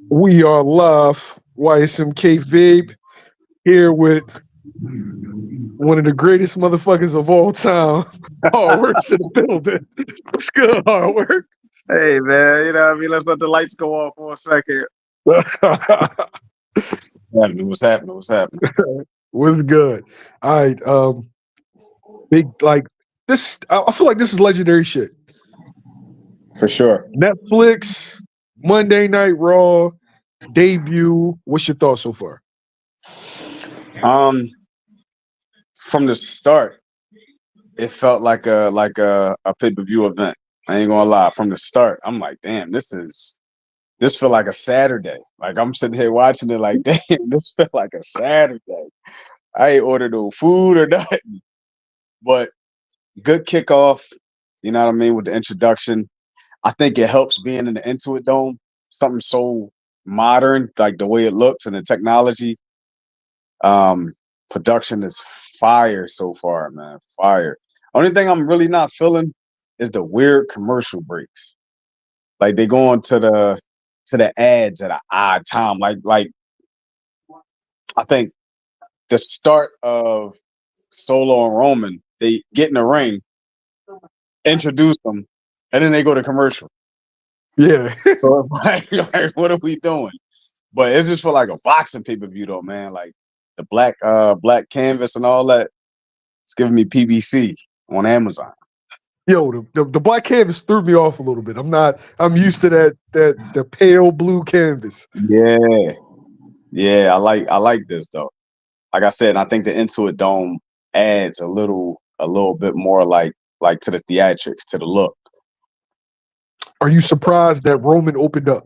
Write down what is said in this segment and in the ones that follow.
We are live, YSM Kayfabe, here with one of the greatest motherfuckers of all time. Hard work's in the building. What's good, hard work? Hey man, you know what I mean? Let's let the lights go off for a second. What's happening? What's happening? What's good? All right, big like this. I feel like this is legendary shit. For sure. Netflix, Monday Night Raw debut. What's your thoughts so far? Um, from the start, it felt like a pay-per-view event. I ain't gonna lie. From the start, I'm like, damn, this feel like a Saturday. Like I'm sitting here watching it like, damn, this felt like a Saturday. I ain't ordered no food or nothing. But good kickoff, you know what I mean, with the introduction. I think it helps being in the Intuit Dome, something so modern, like the way it looks and the technology. Um, Production is fire so far, man. Fire. Only thing I'm really not feeling is the weird commercial breaks. Like they go on to the ads at an odd time. Like I think the start of Solo and Roman, they get in the ring, introduce them, and then they go to commercial. Yeah. So it's like what are we doing? But it just felt like a boxing pay-per-view though, man. Like the black canvas and all that. It's giving me PBC on Amazon. Yo, the black canvas threw me off a little bit. I'm used to that the pale blue canvas. Yeah. Yeah, I like this though. Like I said, I think the Intuit Dome adds a little bit more like to the theatrics, to the look. Are you surprised that Roman opened up?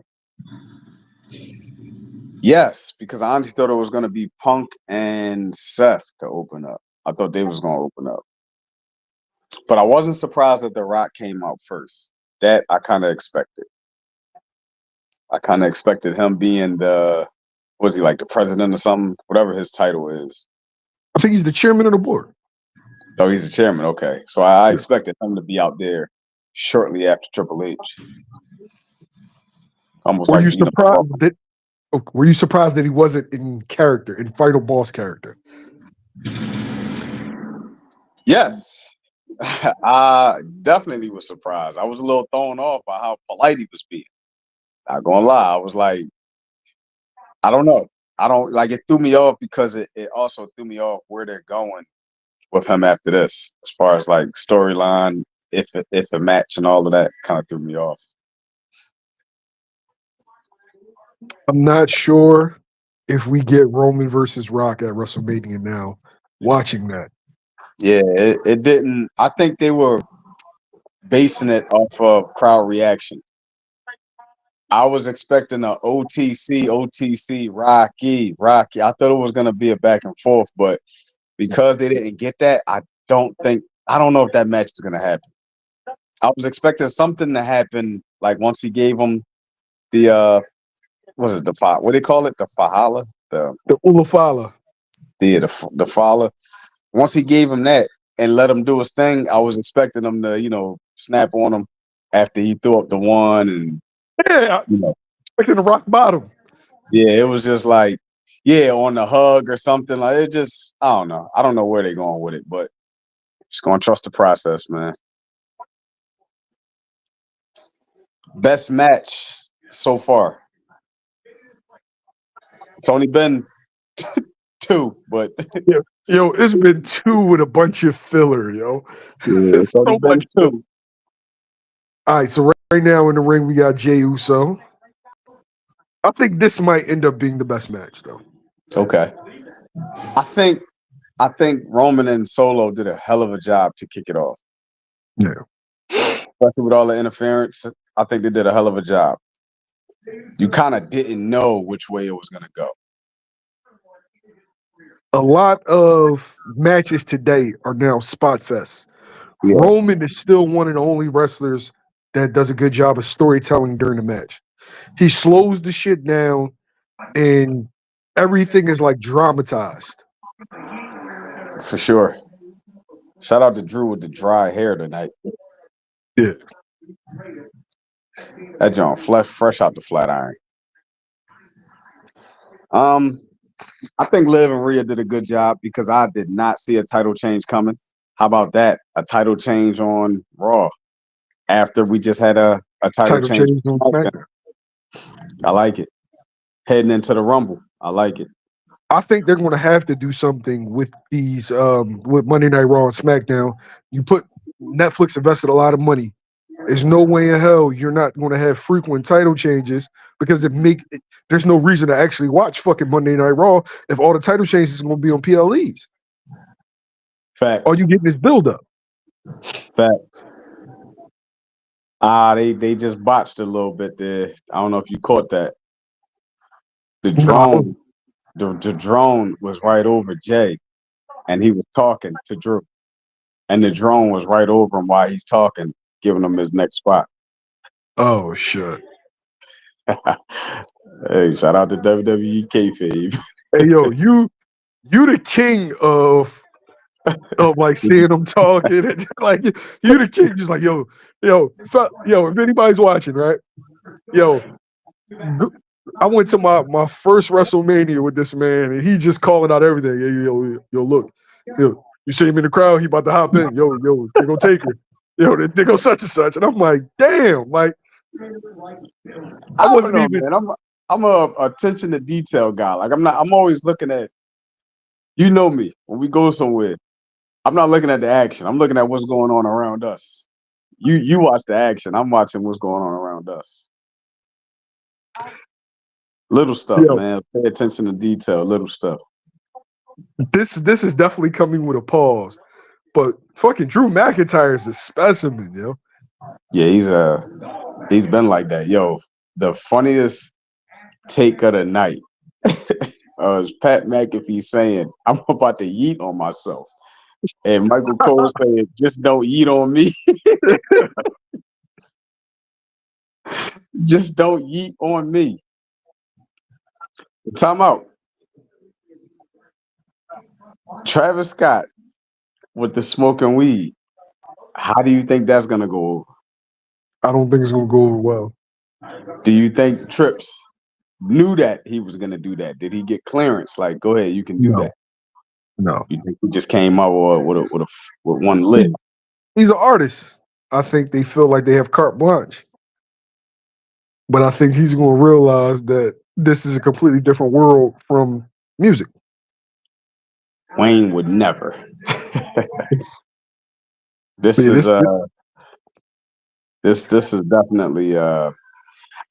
Yes, because I honestly thought it was gonna be Punk and Seth to open up. I thought they was gonna open up. But I wasn't surprised that The Rock came out first. That I kinda expected. I kinda expected him being was he like the president or something? Whatever his title is. I think he's the chairman of the board. Oh, he's the chairman. Okay. So I Yeah. expected him to be out there shortly after Triple H. Almost Were like, you surprised welcome. that were you surprised that he wasn't in character, in final boss character? Yes. I definitely was surprised. I was a little thrown off by how polite he was being. Not gonna lie. I was like, I don't know. I don't like it threw me off because it also threw me off where they're going with him after this, as far as like storyline, if a match and all of that kind of threw me off. I'm not sure if we get Roman versus Rock at WrestleMania now. Watching that. Yeah, it didn't. I think they were basing it off of crowd reaction. I was expecting a OTC, Rocky. I thought it was gonna be a back and forth, but because they didn't get that, I don't know if that match is gonna happen. I was expecting something to happen, like once he gave him the what is it, what do they call it? The fahala? The Ulafala. The fala. Once he gave him that and let him do his thing, I was expecting him to, snap on him after he threw up the one and Yeah, you know, expecting the rock bottom. yeah, it was just like, yeah, on the hug or something. Like it just, I don't know. I don't know where they're going with it, but just gonna trust the process, man. Best match so far. It's only been two, but Yeah. Yo, it's been two with a bunch of filler, yo. yeah, It's it's only so been much filler. two. All right, so right now in the ring we got Jey Uso. I think this might end up being the best match, though. Okay. I think I think Roman and Solo did a hell of a job to kick it off. Yeah. Especially with all the interference. I think they did a hell of a job. You kind of didn't know which way it was gonna go. A lot of matches today are now spot fests. Yeah, Roman is still one of the only wrestlers that does a good job of storytelling during the match. He slows the shit down and everything is like dramatized. for sure. Shout out to Drew with the dry hair tonight. Yeah. That John fresh out the flat iron. I think Liv and Rhea did a good job because I did not see a title change coming. How about that? A title change on Raw after we just had a title Title change. change on SmackDown. I like it. Heading into the Rumble. I like it. I think they're going to have to do something with these with Monday Night Raw and SmackDown. You put Netflix invested a lot of money. There's no way in hell you're not going to have frequent title changes because there's no reason to actually watch fucking Monday Night Raw if all the title changes are going to be on PLEs. Facts. All you getting is build up. Facts. They just botched a little bit there. I don't know if you caught that. The drone, the drone was right over Jay, and he was talking to Drew, and the drone was right over him while he's talking, giving him his next spot. Oh shit! Hey, shout out to WWE Kayfabe. Hey yo, you the king of like seeing them talking and like you the king. Just like yo, if anybody's watching, right? Yo, I went to my first WrestleMania with this man, and he just calling out everything. Yo, look, you see him in the crowd, he about to hop in. Yo, they gonna take her. Yo, they go such and such, and I'm like, damn, like I wasn't don't know, even. man. I'm a attention to detail guy. Like I'm always looking at. You know me. When we go somewhere, I'm not looking at the action. I'm looking at what's going on around us. You watch the action. I'm watching what's going on around us. Little stuff, Yo, man. Pay attention to detail. Little stuff. this is definitely coming with a pause, but fucking Drew McIntyre is a specimen, yo. Yeah, he's been like that. Yo, the funniest take of the night is Pat McAfee saying, "I'm about to yeet on myself," and Michael Cole saying, "Just don't yeet on me." Just don't yeet on me. Time out. Travis Scott with the smoking weed. How do you think that's gonna go over? I don't think it's gonna go over well. Do you think Trips knew that he was gonna do that? Did he get clearance? Like, go ahead, you can do that. No. You think he just came out with one lit? He's an artist. I think they feel like they have carte blanche. But I think he's going to realize that this is a completely different world from music. Wayne would never. This Yeah, is this is definitely I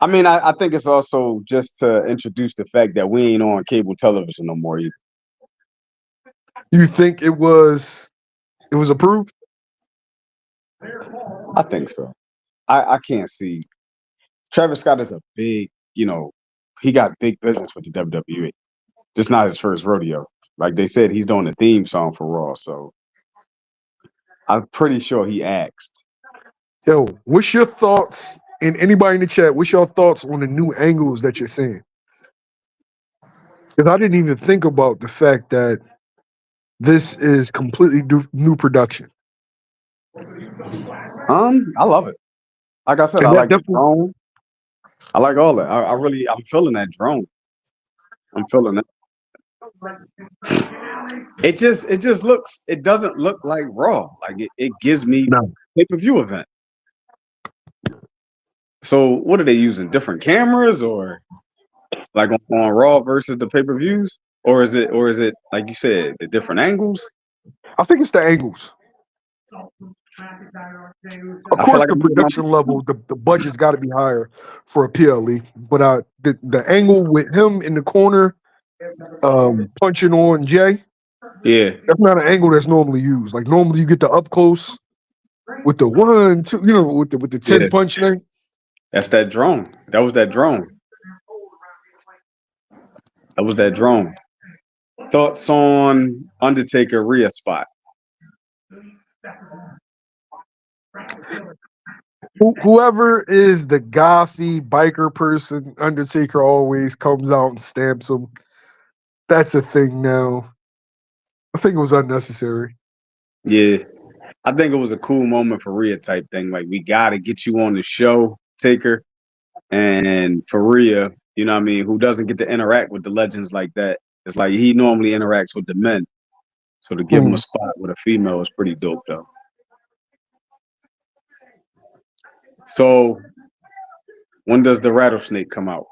mean, I think it's also just to introduce the fact that we ain't on cable television no more either. You think it was approved? I think so. I can't see. Travis Scott is a big, he got big business with the WWE. This is not his first rodeo. Like they said, he's doing the theme song for Raw, so I'm pretty sure he asked. Yo, what's your thoughts? And anybody in the chat, what's your thoughts on the new angles that you're seeing? Because I didn't even think about the fact that this is completely new production. I love it. Like I said, And I that like the definitely, drone. I like all that. I'm feeling that drone. I'm feeling it. It doesn't look like Raw. Like it gives me no. pay-per-view event. So what are they using? Different cameras or like on Raw versus the pay-per-views? Or is it like you said, the different angles? I think it's the angles. Of I feel course, like the production level, the budget's got to be higher for a PLE. But the angle with him in the corner, punching on Jay, yeah. that's not an angle that's normally used. Like normally, you get the up close with the 1, 2, with the 10 Yeah. punch thing. That's that drone. That was that drone. That was that drone. Thoughts on Undertaker Rhea spot? Whoever is the gothy biker person, Undertaker always comes out and stamps him. That's a thing now. I think it was unnecessary. Yeah. I think it was a cool moment for Rhea type thing. Like, we got to get you on the show, Taker. And for Rhea, you know what I mean, who doesn't get to interact with the legends like that. It's like he normally interacts with the men. So to give him a spot with a female is pretty dope, though. So when does the rattlesnake come out?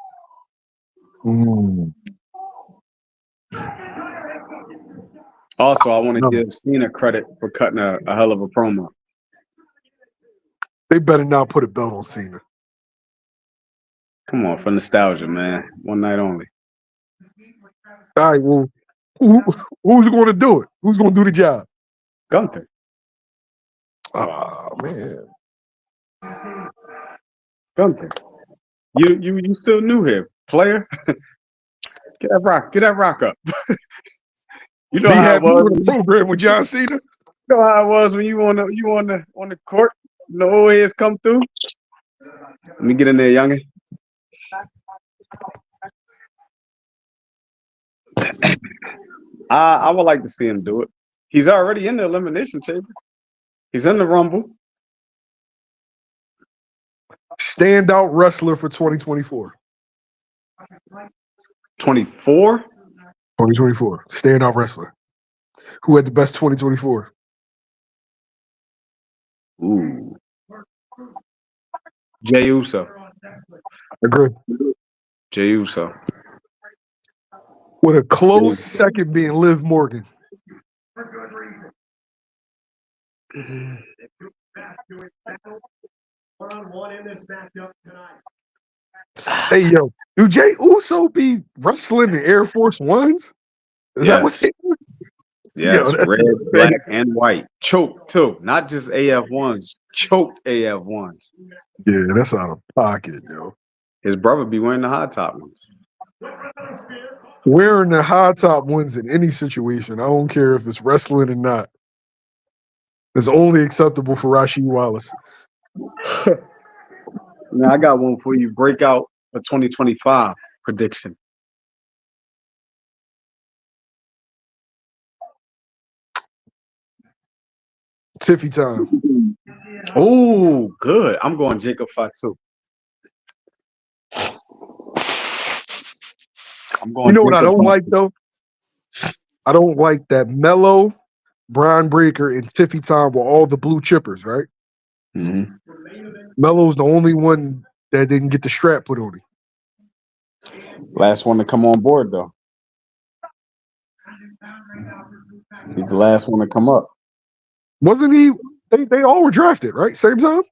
Also, I want to give Cena credit for cutting a hell of a promo. They better not put a belt on Cena. Come on, for nostalgia, man. One night only. All right, well, who's going to do it? Who's going to do the job? Gunther. Oh, man. Gunther. You still new here, player. Get that rock up. You know Be how it happy was. with the program with John Cena. You know how it was when you on the court. The old heads come through. Let me get in there, youngin. I would like to see him do it. He's already in the elimination chamber. He's in the Rumble. Standout wrestler for 2024. 24? 2024. Standout wrestler. Who had the best 2024? Ooh. Jey Uso. Agree. Jey Uso. With a close second being Liv Morgan. Hey, yo, do Jey Uso be wrestling in Air Force Ones? Is that what they do? Yes, red, black, and white. Choked, too. Not just AF1s. Choked AF1s. Yeah, that's out of pocket, yo. His brother be wearing the high top ones. Wearing the high top ones in any situation, I don't care if it's wrestling or not. It's only acceptable for Rasheed Wallace. Now, I got one for you. Breakout for 2025 prediction. Tiffy time. Oh, good. I'm going Jacob Fatu. You know what I don't like, though? I don't like that Mello, Brian Breaker, and Tiffy time were all the blue chippers, right? Mm-hmm. Mello's the only one that didn't get the strap put on him. Last one to come on board, though. He's the last one to come up. Wasn't he? They all were drafted, right? Same time?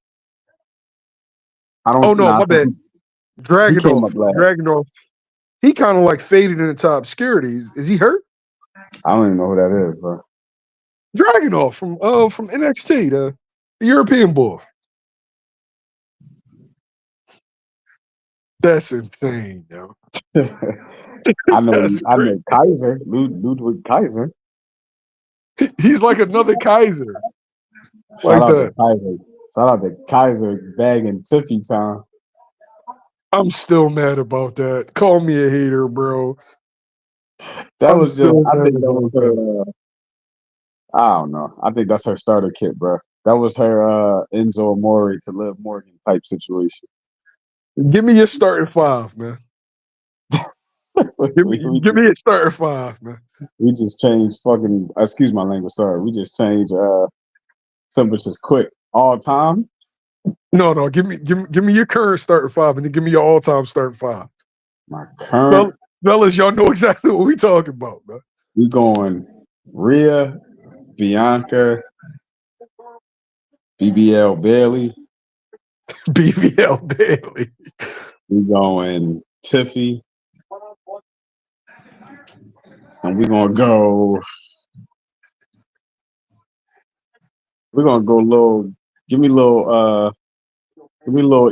My bad. Dragunov. He kind of like faded into obscurity. Is he hurt? I don't even know who that is, bro. Dragunov from NXT, the European boy. That's insane, yo. I know Kaiser, Ludwig Kaiser. He's like another Kaiser. Shout out to Kaiser bagging Tiffy time. I'm still mad about that. Call me a hater, bro. That was just, I think that was her, I don't know. I think that's her starter kit, bro. That was her Enzo Amore to Liv Morgan type situation. Give me your starting five, man. give me a starting five, man. We just changed fucking, excuse my language, sorry. We just changed temperatures quick. All time? No. Give me your current starting five and then give me your all-time starting five. My current? Fellas, y'all know exactly what we talking about, man. We going Rhea, Bianca, BBL Bailey. BBL Bailey. We going Tiffy. And we're gonna go little, give me a little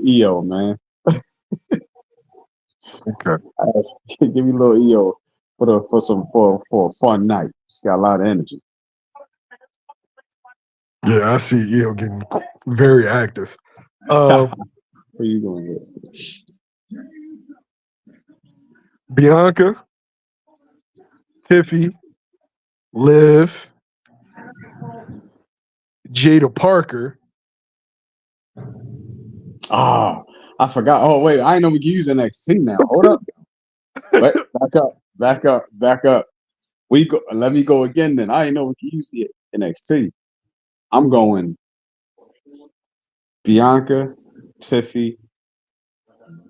EO, man. Okay. Give me a little EO for a fun night. She's got a lot of energy. Yeah, I see EO getting very active. Where you going with? Bianca, Tiffy, Liv, Jada Parker, Ah, I forgot. Oh wait, I know we can use NXT now. Hold up. Wait, back up. We go. Let me go again. Then I didn't know we can use the NXT. I'm going Bianca, Tiffy,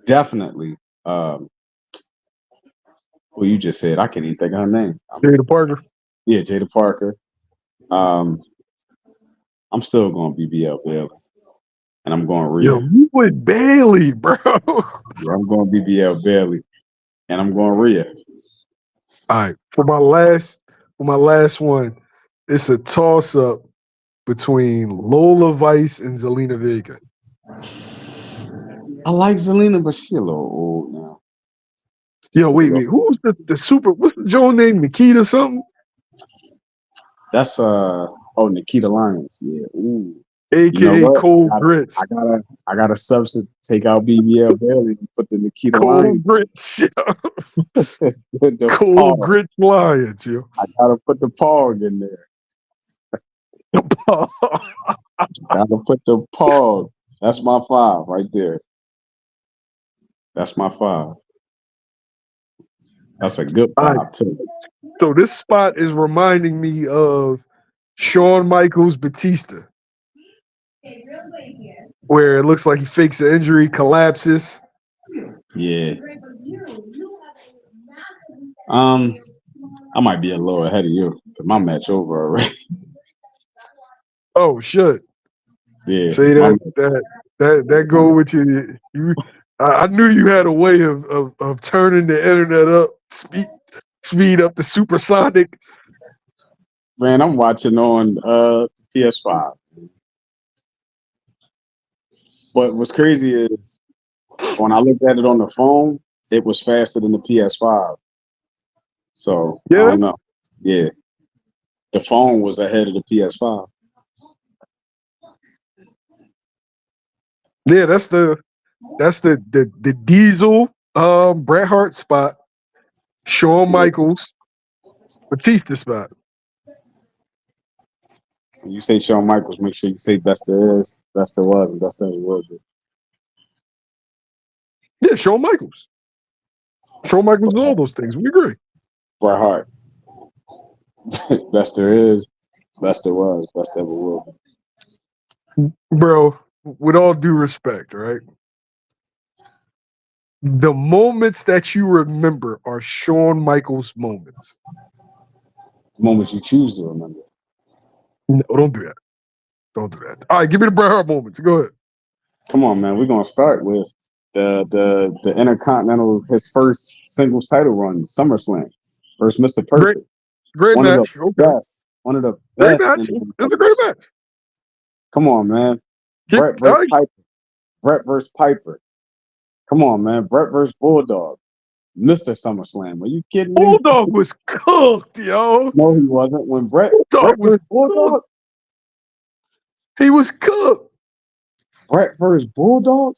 definitely. Well, you just said I can't even think of her name. Jada Parker. Yeah, Jada Parker. Um, I'm still going BBL Bailey, and I'm going Yo, Rhea. you with Bailey, bro. All Yeah, I'm going BBL Bailey, and I'm going Rhea. right, for my last one, it's a toss up between Lola Vice and Zelina Vega. I like Zelina, but she a little old now. Yo, wait, who's the super? What's the Joe name? Nikita something? That's Nikita Lyons. Yeah. Ooh. You know AKA what? Cold Grits. I gotta substitute, take out BBL Bailey and put the Nikita Cold Lyons. Grits, yo. The Cold Pog. Grits Lions, yo. I gotta put the Pog in there. Gotta put the Pog. That's my 5 right there. That's my 5. That's a good All right, 5 too. so this spot is reminding me of Shawn Michaels Batista, where it looks like he fakes an injury, collapses. Yeah. I might be a little ahead of you because my match over already. Oh shit! Yeah. Say that go with you. I knew you had a way of turning the internet up, speed up the supersonic. Man, I'm watching on PS5. But what's crazy is when I looked at it on the phone, it was faster than the PS5. So I Yeah, don't know. Yeah. The phone was ahead of the PS5. yeah. That's the Diesel Bret Hart spot. Shawn Yeah. Michaels Batista spot. When you say Shawn Michaels, make sure you say best there is, best there was, and best there will be. Yeah, Shawn Michaels. Shawn Michaels is all those things. We agree. Bret Hart. Best there is, best there was, best ever will Bro, with all due respect, right? The moments that you remember are Shawn Michaels moments. be. Moments you choose to remember. No, don't do that. Don't do that. All right, give me the Bret Hart moments. Go ahead. Come on, man. We're gonna start with the Intercontinental, his first singles title run, SummerSlam, versus Mr. Great, Perfect. great One of the match. Okay. best. One of the Great best match. in the It's a great fighters. match. Come on, man. Brett All versus right. Piper. Brett versus Piper. Come on, man. Brett versus Bulldog. Mr. SummerSlam. Are you kidding me? Bulldog was cooked, yo. No, he wasn't. When Brett Bulldog was versus cooked. Bulldog, He was cooked. Brett versus Bulldog.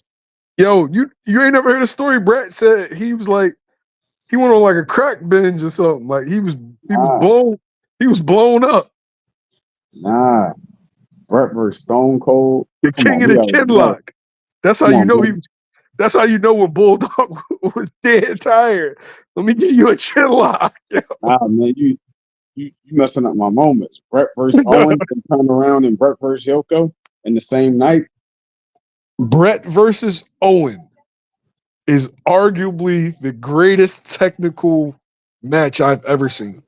Yo, you ain't never heard a story. Brett said he was like he went on like a crack binge or something. Like Nah, he was blown up. nah. Brett versus Stone Cold. The Come king on, of we the already chin know. lock. That's how Come you on, know man. that's how you know when Bulldog was dead tired. Let me give you a chin lock. Nah, man. You messing up my moments. Brett versus Owens and turn around and Brett versus Yoko in the same night. Brett versus Owen is arguably the greatest technical match I've ever seen.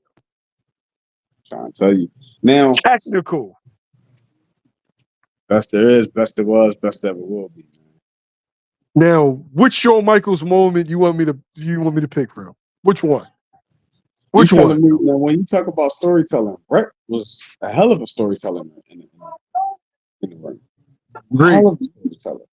Trying to tell you. Now, Technical. best there is, best there was, best ever will be. Now, which Shawn Michaels moment you want me to pick from? Which one? You Which telling one? me now when you talk about storytelling, Brett was a hell of a storyteller in the ring. Great. Hell of a storyteller.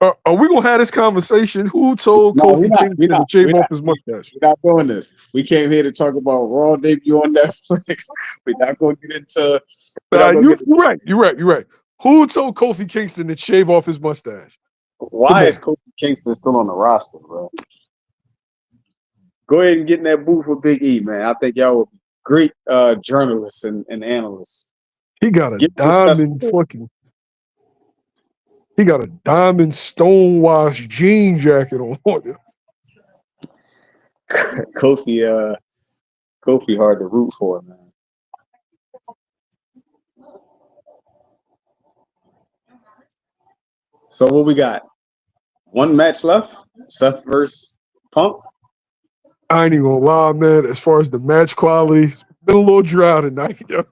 Are we gonna have this conversation? Who told No, we're Kofi not. We're Kingston to not. shave We're off not. his mustache? We're not doing this. We came here to talk about Raw debut on Netflix. We're not going to get into. We're not going to get. You're right. You're right. You're right. Who told Kofi Kingston to shave off his mustache? Come Why is on. Kofi Kingston still on the roster, bro? Go ahead and get in that booth with Big E, man. I think y'all would be great journalists and analysts. He got a Give me a test. diamond fucking. He got a diamond stonewash jean jacket on. Kofi, Kofi hard to root for, man. So what we got? One match left. Seth versus Punk. I ain't even gonna lie, man. As far as the match quality, it's been a little dry tonight. Yo.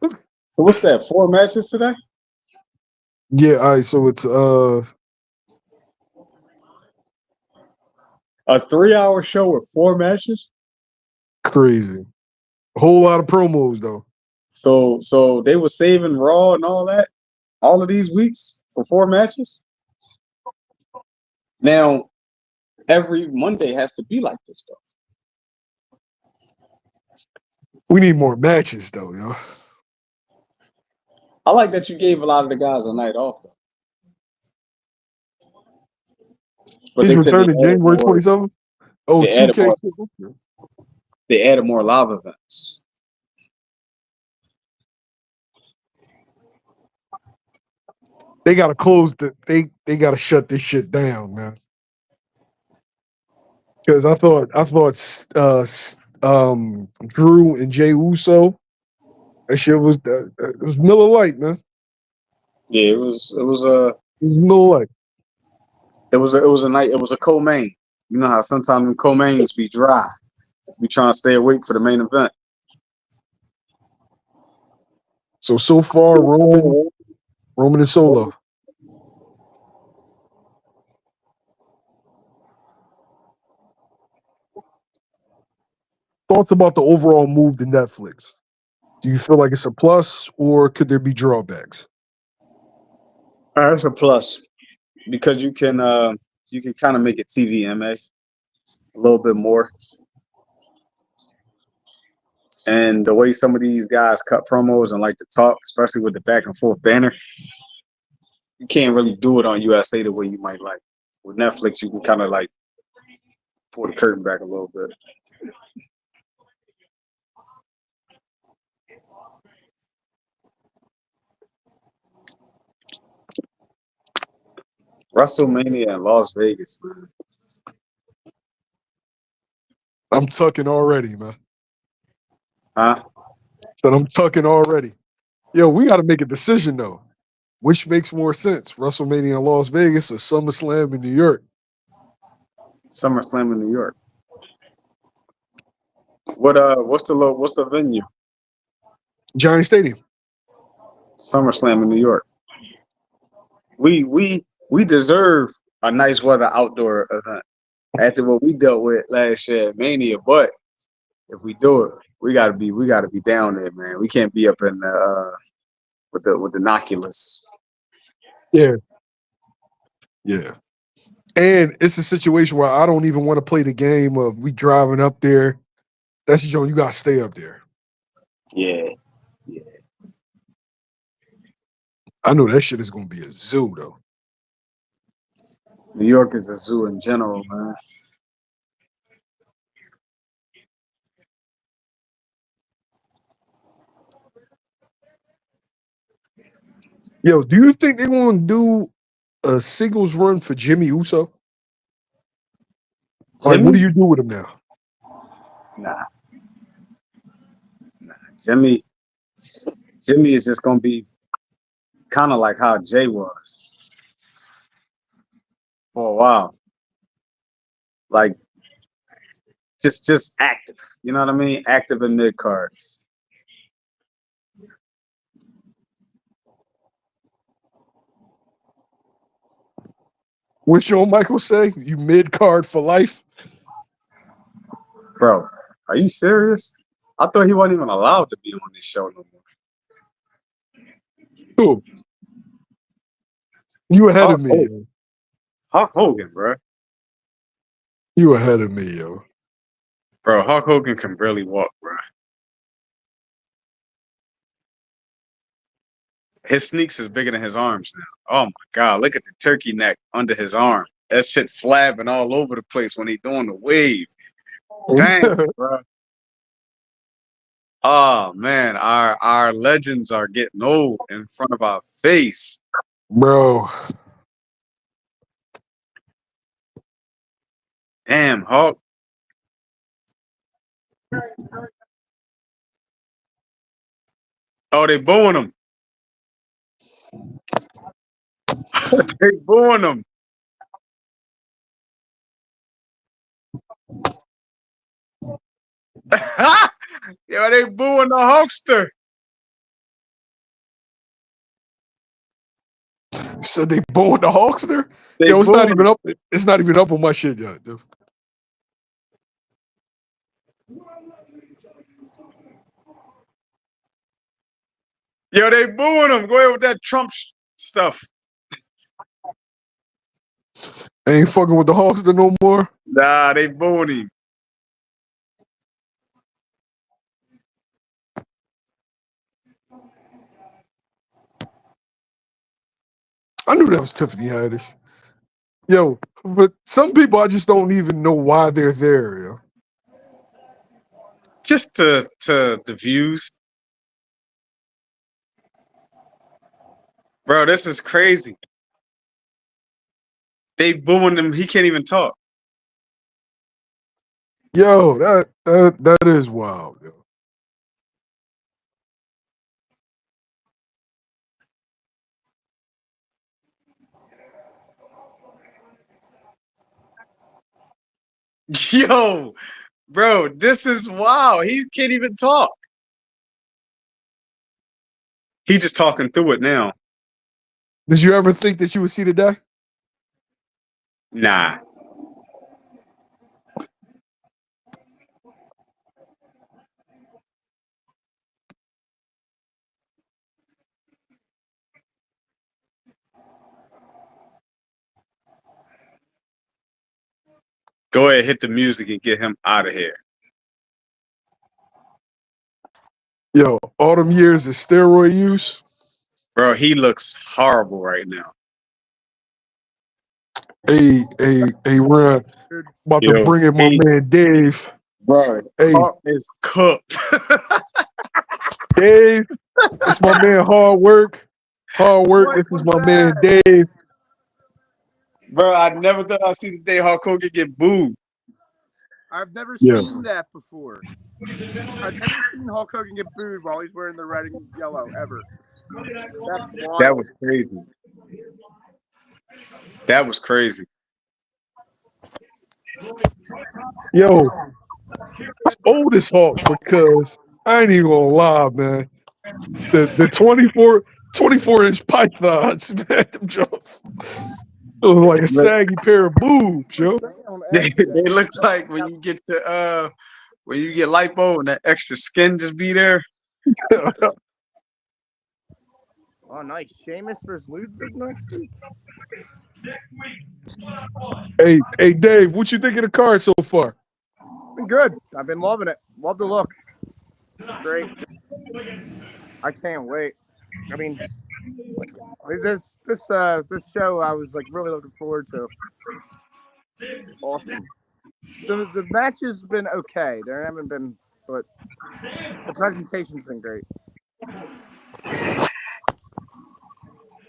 So what's that? 4 matches today? Yeah, all right. So it's A 3-hour show with 4 matches. crazy. A whole lot of promos though. So they were saving Raw and all that, all of these weeks for 4 matches. Now every Monday has to be like this though. We need more matches though, yo. I like that you gave a lot of the guys a night off though. But He's they said returning January 27th. Oh, they added 2K. more they added more live events. They gotta close they gotta shut this shit down, man. Because I thought Drew and Jay Uso, that shit was it was Miller Lite, man. Yeah, it was It was Miller Lite. it was a night. It was a co-main. You know how sometimes the co-mains be dry. We trying to stay awake for the main event. So far, Roman and Solo. Thoughts about the overall move to Netflix? Do you feel like it's a plus, or could there be drawbacks? That's a plus because you can kind of make it TVMA a little bit more. And the way some of these guys cut promos and like to talk, especially with the back and forth banner, you can't really do it on USA the way you might like. With Netflix, you can kind of like pull the curtain back a little bit. WrestleMania in Las Vegas, man. I'm tucking already, man. Huh? But I'm tucking already. Yo, we got to make a decision though. Which makes more sense, WrestleMania in Las Vegas or SummerSlam in New York? SummerSlam in New York. What's the venue? Giant Stadium. SummerSlam in New York. We deserve a nice weather outdoor event after what we dealt with last year at Mania. But if we do it, we gotta be down there, man. We can't be up in the with the Noculus. Yeah. Yeah. And it's a situation where I don't even want to play the game of we driving up there. That's the joint. You got to stay up there. Yeah. I know that shit is going to be a zoo, though. New York is a zoo in general, man. Yo, do you think they're going to do a singles run for Jimmy Uso? Like, what do Jimmy? you do with him now? Nah. Jimmy is just gonna be kind of like how Jay was for a while. Like just active. You know what I mean? Active in mid cards. What Shawn Michaels say? You mid card for life? Bro, are you serious? I thought he wasn't even allowed to be on this show no more. Who? You ahead of me, yo. Hulk Hogan, bro. You ahead of me, yo. Bro, Hulk Hogan can barely walk, bro. His sneaks is bigger than his arms now. Oh my god, look at the turkey neck under his arm. That shit flapping all over the place when he doing the wave. Dang, bro. Oh man, our legends are getting old in front of our face. Bro. Damn, Hulk. Oh, they booing him. They booing him. Yo, they booing the Hulkster. So they booing the Hulkster? They Yo, it's not booing even him. up. It's not even up on my shit yet, dude. Yo, they booing him. Go ahead with that Trump stuff. Ain't fucking with the Hulkster no more. Nah, they booing him. I knew that was Tiffany Haddish. Yo, but some people I just don't even know why they're there, yo. Just to the views. Bro, this is crazy. They booing him. He can't even talk. Yo, that is wild, yo. Yo, bro, this is wild. He can't even talk. He just talking through it now. Did you ever think that you would see the day? Nah. Go ahead, hit the music and get him out of here. Yo, all them years of steroid use. Bro, he looks horrible right now. Hey, Ron, about to Yo, bring in my man Dave. bro, Hey, Hart is cooked. Dave, it's my man Hard Work. Hard Work, this is my man Dave. Bro, I never thought I'd see the day Hulk Hogan get booed. I've never Yeah. seen that before. I've never seen Hulk Hogan get booed while he's wearing the red and yellow ever. That's wild. That was crazy. That was crazy. Yo, it's old as Hulk because I ain't even gonna lie, man. The 24-inch pythons, man, them Jones. It was like a saggy pair of boobs, yo. They look like when you get to when you get lipo and that extra skin just be there. Oh, nice. Sheamus versus Ludwig next week. Hey, Dave, what you think of the card so far? Been good. I've been loving it. Love the look. Great. I can't wait. I mean, this show I was like really looking forward to. Awesome. The match has been okay. There haven't been, but the presentation's been great.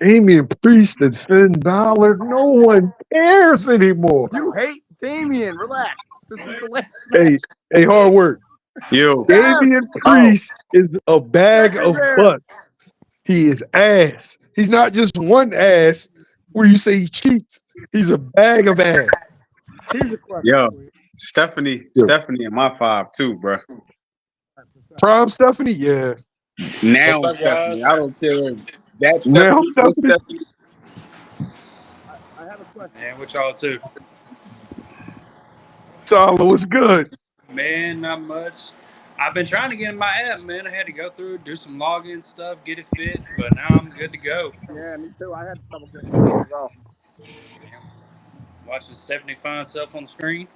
Damian Priest and Finn Balor, no one cares anymore. You hate Damian. Relax. This is the last match. Hey, Hard Work. Yo, Damian Priest is a bag of butts. He is ass. He's not just one ass where you say he cheats. He's a bag of ass. Here's a question. yo, Stephanie in my 5 too, bro. Prom Stephanie? Yeah. Now What's up, Stephanie, guys? I don't care. That Now Stephanie, this Stephanie? Stephanie. I have a question. Man, with y'all too. Solo was good. Man, not much. I've been trying to get in my app, man. I had to go through, do some login stuff, get it fixed, but now I'm good to go. Yeah, me too. I had trouble getting it as well. Watching Stephanie find herself on the screen.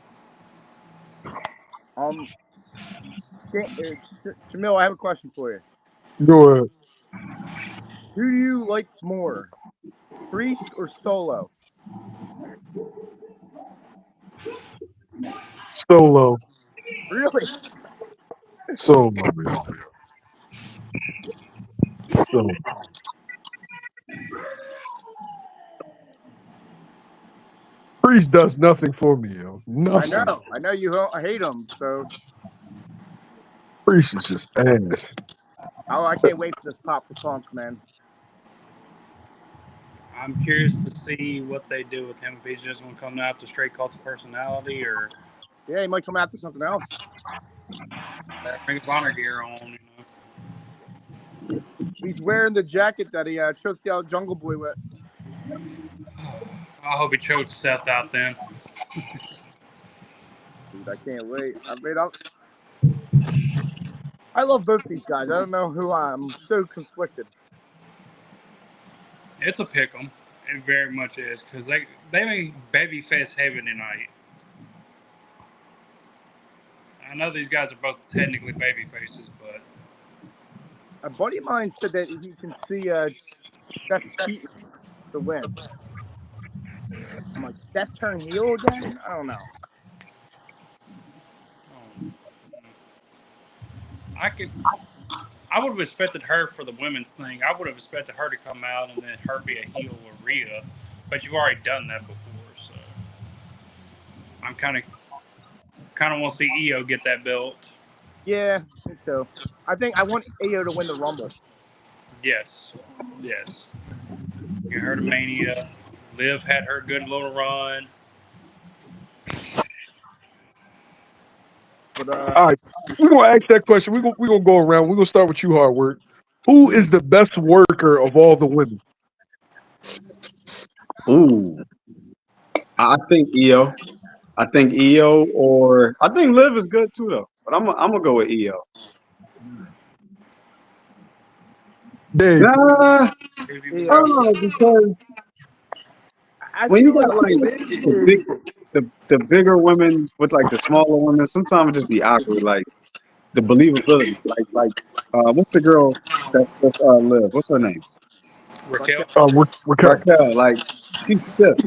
Jamil, I have a question for you. Go ahead. Who do you like more, Priest or Solo? Solo. Really? Solo, man. Solo. Priest does nothing for me, yo. Nothing. I know you hate him, so Priest is just ass. I can't wait for this pop for Punk, man. I'm curious to see what they do with him. If he's just going to come out to straight cult of personality, or Yeah, he might come after something else. Ring of Honor gear on. He's wearing the jacket that he choked out Jungle Boy with. I hope he choked Seth out then. Dude, I can't wait. I love both these guys. I don't know who I'm so conflicted. It's a pick 'em. It very much is, because they make babyface heaven tonight. I know these guys are both technically baby faces, but A buddy of mine said that he can see Seth cheating to win. I'm like, Seth turn heel again? I don't know. I would have expected her for the women's thing. I would have expected her to come out and then her be a heel with Rhea, but you've already done that before, so I'm kind of want to see Io get that belt. Yeah, I think so. I want Io to win the Rumble. Yes. Get her to Mania. Liv had her good little run. But All right, we're gonna ask that question. We're gonna go around. We're gonna start with you, Hard Work. Who is the best worker of all the women? Ooh, I think Io. I think Io, or I think Liv is good too, though. But I'm gonna go with Io. Dave. Nah, because when you got like the bigger women with like the smaller women, sometimes it just be awkward. Like the believability. Like what's the girl that's with Liv? What's her name? Raquel. Raquel. Like she's stiff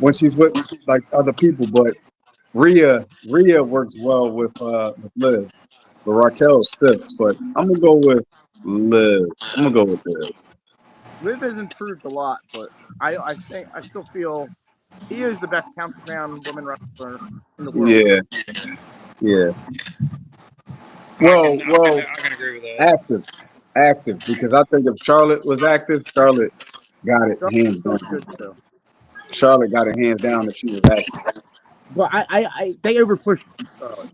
when she's with like other people, but Rhea works well with Liv. But Raquel's stiff. But I'm gonna go with Liv. I'm gonna go with Liv. Liv has improved a lot, but I still feel he is the best counterground woman wrestler in the world. Yeah. Well, I can agree with that. Active, because I think if Charlotte was active, Charlotte got it hands down. Good too. Charlotte got it hands down if she was active. But they overpushed Charlotte.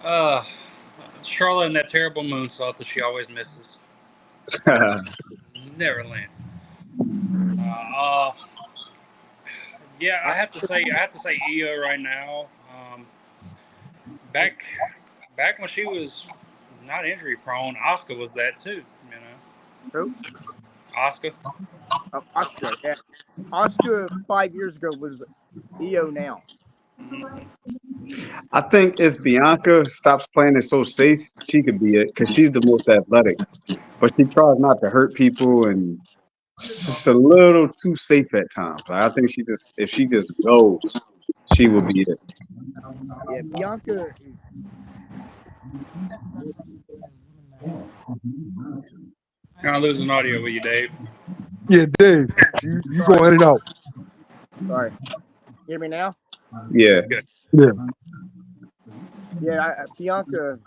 So. Charlotte and that terrible moonsault that she always misses. Never lands. Yeah, I have to say Io right now. Back when she was not injury prone, Asuka was that too. Who? Asuka. Asuka, yeah. Asuka 5 years ago was Io now. I think if Bianca stops playing it so safe, she could be it because she's the most athletic. But she tries not to hurt people, and it's just a little too safe at times. I think if she just goes, she will be it. Yeah, Bianca. Kind of losing audio with you, Dave. Yeah, Dave. You go in and out. Sorry. Hear me now? Yeah. Good. Yeah. Yeah, Bianca.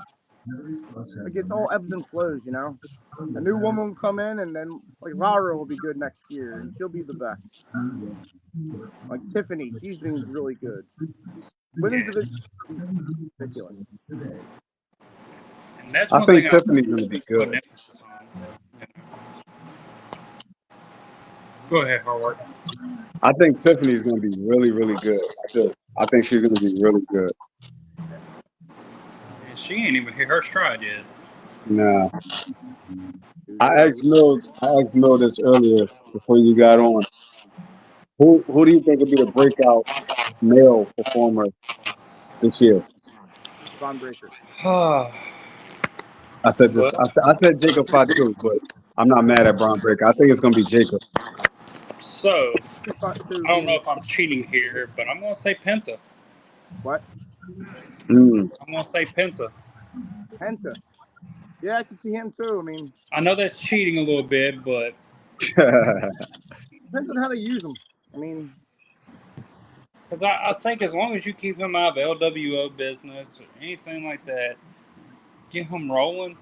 Like it's all ebbs and flows, you know. A new woman will come in, and then like Lara will be good next year, and she'll be the best. Like Tiffany, she's been really good. Women's division ridiculous. And that's I think Tiffany's going to be good. Go ahead, Howard. I think Tiffany's going to be really, really good. I think she's going to be really good. She ain't even hit her stride yet. Nah. I asked Mil this earlier before you got on. Who do you think would be the breakout male performer this year? Von Breaker. I said this. I said Jacob Fatu, but I'm not mad at Braun Breaker. I think it's going to be Jacob. So I don't know if I'm cheating here, but I'm going to say Penta. What? I'm going to say Penta. Penta. Yeah, I can see him too. I mean, I know that's cheating a little bit, but depends on how they use them. I mean, Because I think as long as you keep him out of LWO business or anything like that, get him rolling.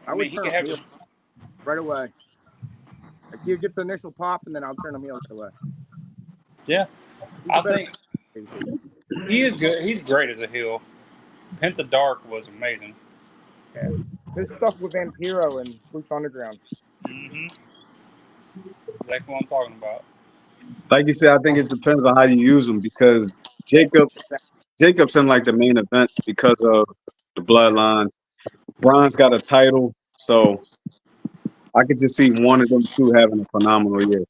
I would turn him heel right away. Like he'll get the initial pop, and then I'll turn him heel right away. Yeah, I think he is good. He's great as a heel. Penta Dark was amazing. Yeah, his stuff with Vampiro and Lucha Underground. Mm-hmm. Exactly what I'm talking about. Like you said, I think it depends on how you use them because Jacob's in like the main events because of the bloodline. Braun's got a title, so I could just see one of them two having a phenomenal year.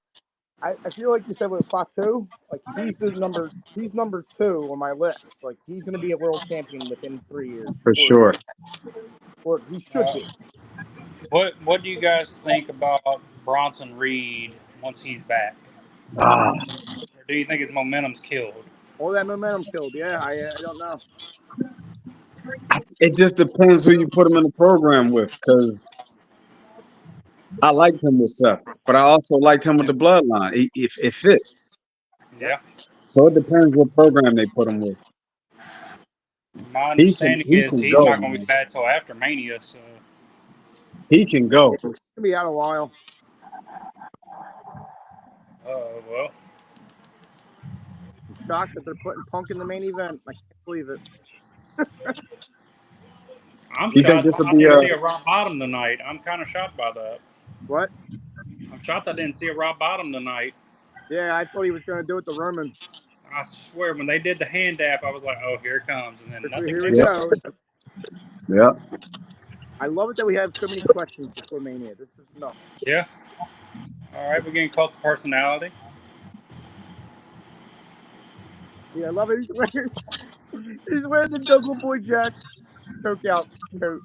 I feel like you said with Fatu, like he's number 2 on my list. Like he's going to be a world champion within 3 years. For sure. Or he should be. What do you guys think about Bronson Reed once he's back? Ah, Or do you think his momentum's killed? All that momentum killed. Yeah, I don't know. it just depends who you put him in the program with because I liked him with Seth, but I also liked him with the bloodline. It fits. Yeah. So it depends what program they put him with. My understanding is he's go, not going to be back till after Mania, so he can go. He's going to be out a while. Well. I'm shocked that they're putting Punk in the main event. I can't believe it. I'm shocked I didn't see a Rock Bottom tonight. I'm kind of shocked by that. What? I'm shocked I didn't see a Rock Bottom tonight. Yeah, I thought he was going to do it to Roman. I swear, when they did the hand dap, I was like, oh, here it comes. And then nothing Here came we go. Yeah. I love it that we have so many questions before Mania. This is nuts. Yeah. All right, we're getting cult of personality. Yeah, I love it. He's wearing the Jungle Boy Jack choke out coat.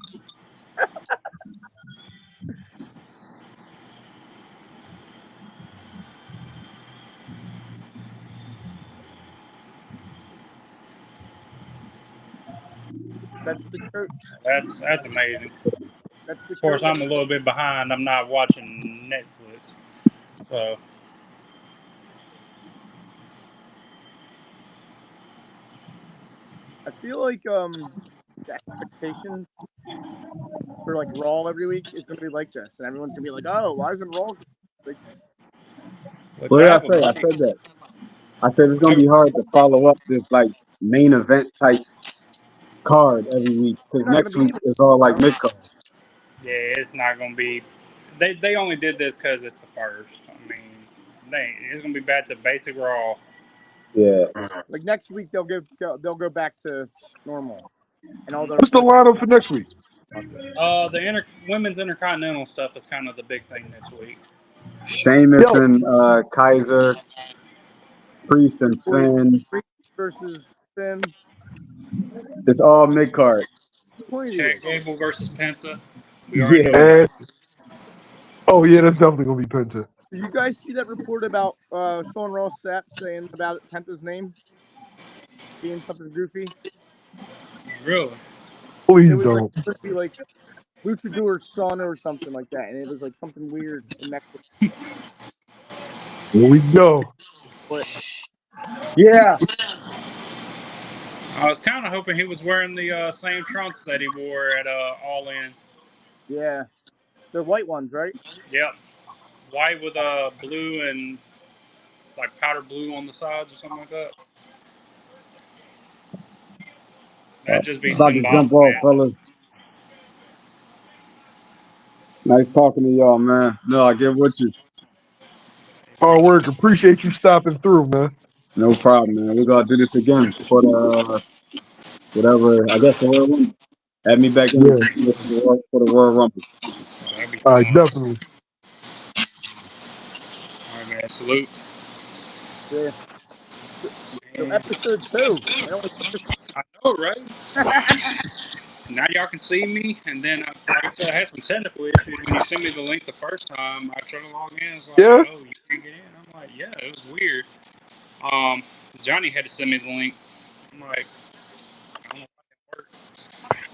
That's the coat. That's amazing. That's the of course, I'm a little bit behind. I'm not watching Netflix, so. I feel like the expectation for like Raw every week is going to be like this, and everyone's going to be like, "Oh, why isn't Raw?" Like, what did I say? I said that. I said it's going to be hard to follow up this like main event type card every week because next week it's all like mid card. Yeah, it's not going to be. They only did this because it's the first. I mean, it's going to be back to basic Raw. Yeah. Like next week they'll go back to normal, and all What's the lineup for next week? The women's intercontinental stuff is kind of the big thing next week. Sheamus and Kaiser, Priest and Finn. Priest versus Finn. It's all mid card. Chad Gable versus Penta. Yeah. Oh yeah, that's definitely gonna be Penta. Did you guys see that report about Sean Ross Sapp saying about Penta's name being something goofy? Really? Please don't. It would be like Luchador's son or something like that, and it was like something weird in Mexico. Here we go. But yeah. I was kind of hoping he was wearing the same trunks that he wore at All In. Yeah, they're white ones, right? Yep, white with blue and like powder blue on the sides or something like that. That'd just be about to jump off, fellas. Nice talking to y'all, man. No, I get with you. Hard work. Appreciate you stopping through, man. No problem, man. We're gonna do this again for the whatever. I guess the Royal Rumble. Add me back in for the Royal Rumble. All right, definitely. All right, man. Salute. Yeah. So episode 2. I know, right? Now y'all can see me, and then like I said, I had some technical issues. When you sent me the link the first time, I tried to log in. It's like, yeah. Oh, you can't get in. I'm like, yeah, it was weird. Johnny had to send me the link. I'm like, I don't know if that worked.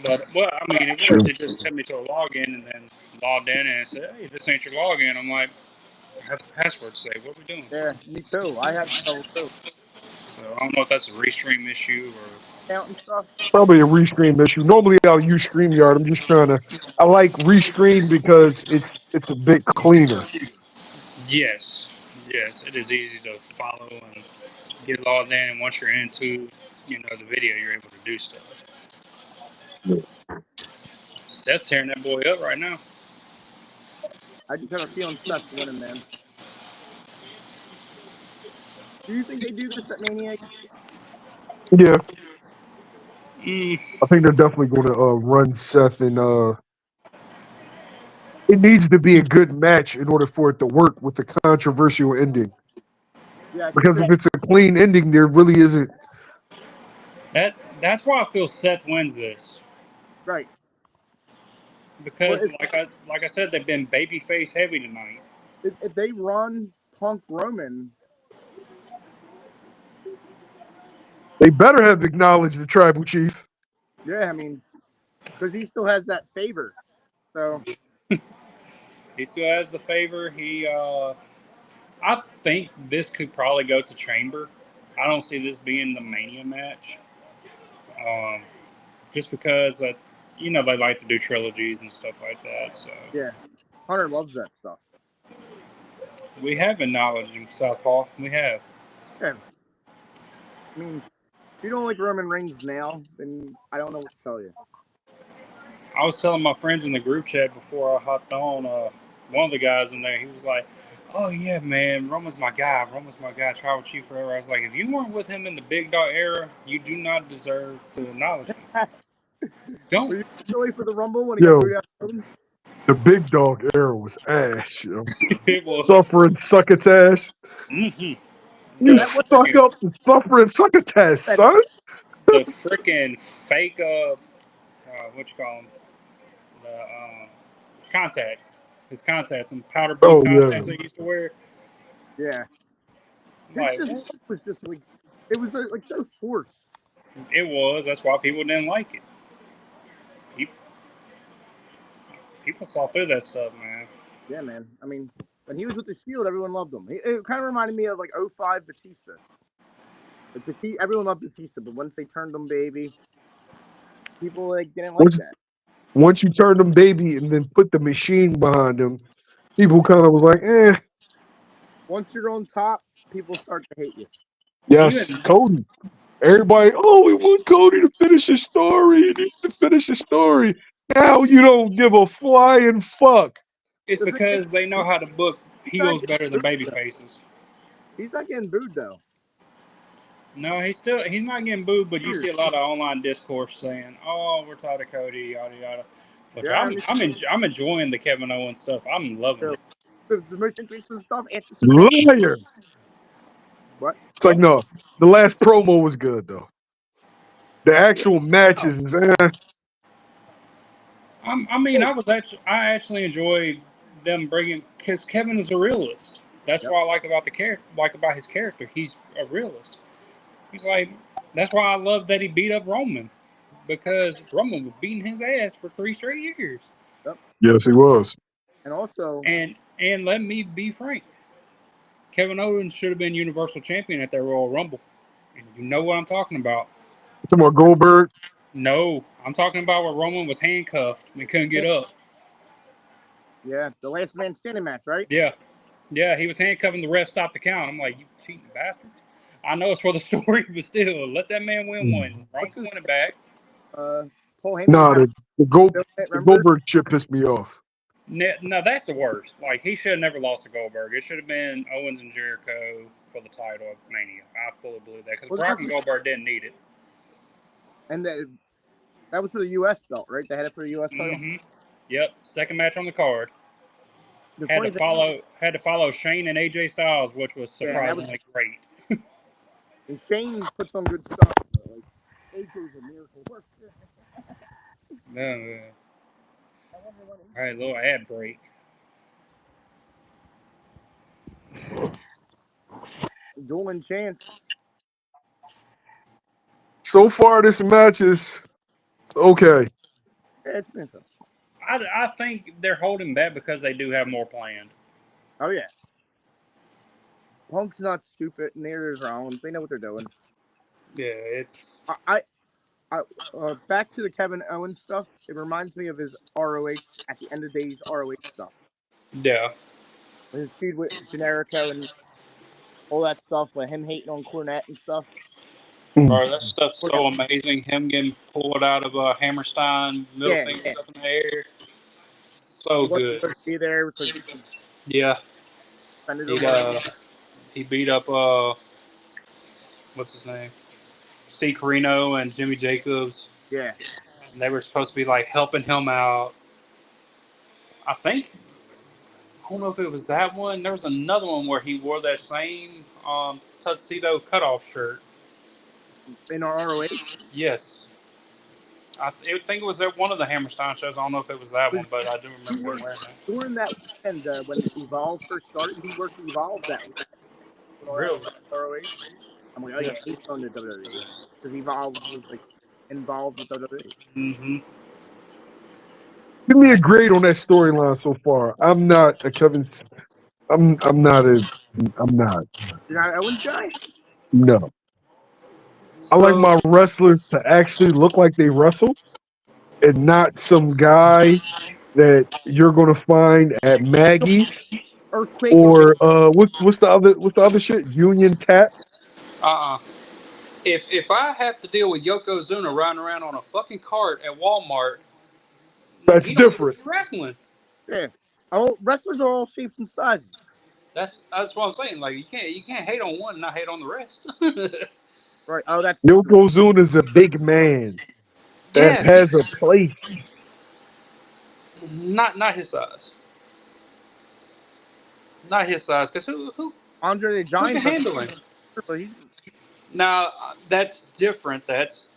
But well, I mean, it worked. It just took me to a login, and then logged in, and it said, "Hey, this ain't your login." I'm like, I have the password saved. What are we doing? Yeah, me too. I had trouble too. So I don't know if that's a restream issue or. Out and stuff. Probably a restream issue. Normally I'll use StreamYard. I'm just trying to. I like restream because it's a bit cleaner. Yes, yes, it is easy to follow and get logged in. And once you're into, the video, you're able to do stuff. Seth tearing that boy up right now. I just have a feeling Seth's winning, man. Do you think they do this at Mania? Yeah, Mm, I think they're definitely going to run Seth, and it needs to be a good match in order for it to work with a controversial ending. Yeah, Because if it's a clean ending, there really isn't. that's why I feel Seth wins this. right. Because Well, like I said, they've been babyface heavy tonight. if they run Punk Roman, They better have acknowledged the tribal chief. yeah, I mean, because he still has that favor. So He still has the favor. I think this could probably go to Chamber. I don't see this being the Mania match. Just because they like to do trilogies and stuff like that. So yeah, Hunter loves that stuff. we have acknowledged him, Southpaw. We have. Yeah. I mean, if you don't like Roman Reigns now, then I don't know what to tell you. I was telling my friends in the group chat before I hopped on. One of the guys in there, he was like, "Oh yeah, man, Roman's my guy. Roman's my guy. Tribal Chief forever." I was like, "If you weren't with him in the Big Dog era, you do not deserve to acknowledge him. Don't." Were you silly for the Rumble when he Yo, got booed out? the big dog era was ass, yo. It was. Suffering succotash. Mm-hmm. You That was stuck up the suffering succotash, son. The freaking fake what you call them, the contacts, his contacts and powder blue Oh yeah. contacts they used to wear. Yeah. Like It was just like it was like so forced. it was. That's why people didn't like it. People saw through that stuff, man. Yeah, man. I mean, when he was with the Shield, everyone loved him. It kind of reminded me of like 05 Batista. Like everyone loved Batista, but once they turned him baby, people like didn't like that. Once you turned them baby and then put the machine behind them, people kind of was like, eh. Once you're on top, people start to hate you. Yes, Cody. Everybody, oh, we want Cody to finish his story. He needs to finish his story. Now you don't give a flying fuck. It's because they know how to book heels better than baby faces. He's not getting booed though. No, he's not getting booed, but you see a lot of online discourse saying, "Oh, we're tired of Cody, yada yada." Which Yeah, I'm enjoying the Kevin Owens stuff. I'm loving it. The most interesting stuff after Liar. What? It's like, no, the last promo was good, though. The actual matches is, I actually enjoyed them bringing, because Kevin is a realist. That's what I like about his character. He's a realist. He's like, that's why I love that he beat up Roman, because Roman was beating his ass for 3 straight years. Yep. Yes, he was. And also, and let me be frank, Kevin Owens should have been Universal Champion at that Royal Rumble. And you know what I'm talking about. Talking about Goldberg? No, I'm talking about where Roman was handcuffed and couldn't get up. Yeah, the last man standing match, right? Yeah, he was handcuffing. The ref stopped the count. I'm like, you cheating bastards. I know it's for the story, but still, let that man win one. Roman won it back. Paul Heyman. Nah, the Goldberg shit pissed me off. No, that's the worst. Like, he should have never lost to Goldberg. It should have been Owens and Jericho for the title of Mania. I fully believe that, because Brock and Goldberg didn't need it. And that was for the U.S. belt, right? They had it for the U.S. title. Yep, second match on the card. Had to follow Shane and AJ Styles, which was surprisingly great. And Shane put some good stuff. Like AJ's a miracle worker. No. All right, little ad break. Dueling chance. So far, this match is okay. Yeah, it's been tough. I think they're holding back because they do have more planned. Oh yeah. Punk's not stupid, neither is Rollins. They know what they're doing. Yeah, it's Back to the Kevin Owens stuff. It reminds me of his ROH at the end of days ROH stuff. yeah. His feud with Generico and all that stuff, with him hating on Cornette and stuff. Bro, that stuff's so amazing. Him getting pulled out of Hammerstein, middle finger up in the air. So He wasn't good. supposed to be there because Yeah. He beat up what's his name? Steve Corino and Jimmy Jacobs. Yeah. And they were supposed to be like helping him out. I think I don't know if it was that one. There was another one where he wore that same tuxedo cutoff shirt. In our ROH? Yes. I think it was at one of the Hammerstein shows. I don't know if it was that one, but I do remember him wearing that. During that weekend, when Evolve first started, he worked Evolve that weekend. Really? ROH. I'm like, oh yeah, he's going to WWE because Evolve was like involved with WWE. Mm-hmm. Give me a grade on that storyline so far. I'm not a Kevin. I'm not. You're not an Owens guy? No. I like my wrestlers to actually look like they wrestle, and not some guy that you're going to find at Maggie's Earthquake or what's the other shit? Union Tap. If I have to deal with Yokozuna riding around on a fucking cart at Walmart, That's he don't different. need to be wrestling. Yeah. Wrestlers are all shapes and sizes. That's what I'm saying. Like you can't hate on one and not hate on the rest. Right. Oh, that's Yokozuna is a big man that has a place. Not his size. Not his size. Because who Andre the Giant can handle him? Now that's different. That's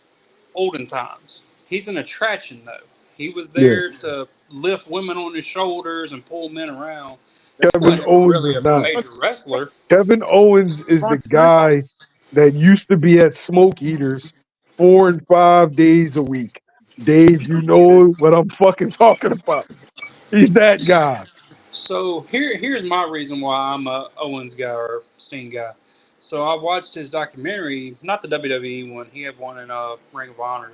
olden times. He's an attraction though. He was there to lift women on his shoulders and pull men around. Kevin Owens is not. Major wrestler. Kevin Owens is the guy that used to be at Smoke Eaters 4 and 5 days a week. Dave, you know what I'm fucking talking about. He's that guy. So here's my reason why I'm a Owens guy or Steen guy. So I watched his documentary, not the WWE one. He had one in Ring of Honor,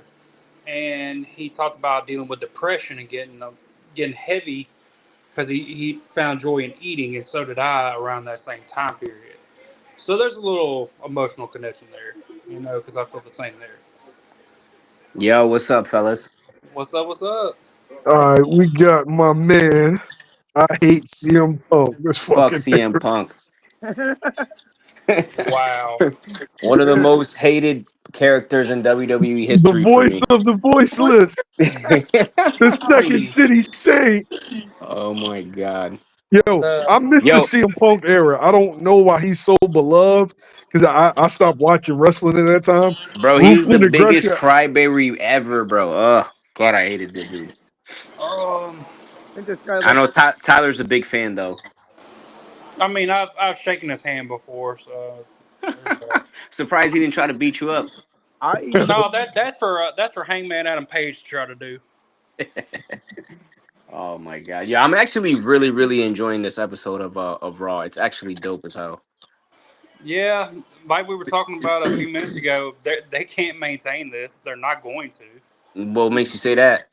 and he talked about dealing with depression and getting heavy because he found joy in eating, and so did I around that same time period. So there's a little emotional connection there, because I feel the same there. Yo, what's up, fellas? What's up? What's up? All right, we got my man. I hate CM Punk. This Fuck fucking CM Punk. Wow. One of the most hated characters in WWE history. The voice of the voiceless. The second city saint. Oh my god. Yo, I miss the CM Punk era. I don't know why he's so beloved because I stopped watching wrestling at that time. Bro, he was the biggest crybaby ever, bro. Oh god, I hated this dude. I know Tyler's a big fan though. I mean, I've shaken his hand before, so. Surprised he didn't try to beat you up. No, that's for Hangman Adam Page to try to do. Oh my god! Yeah, I'm actually really enjoying this episode of Raw. It's actually dope as hell. Yeah, like we were talking about a few minutes ago, they can't maintain this. They're not going to. What makes you say that?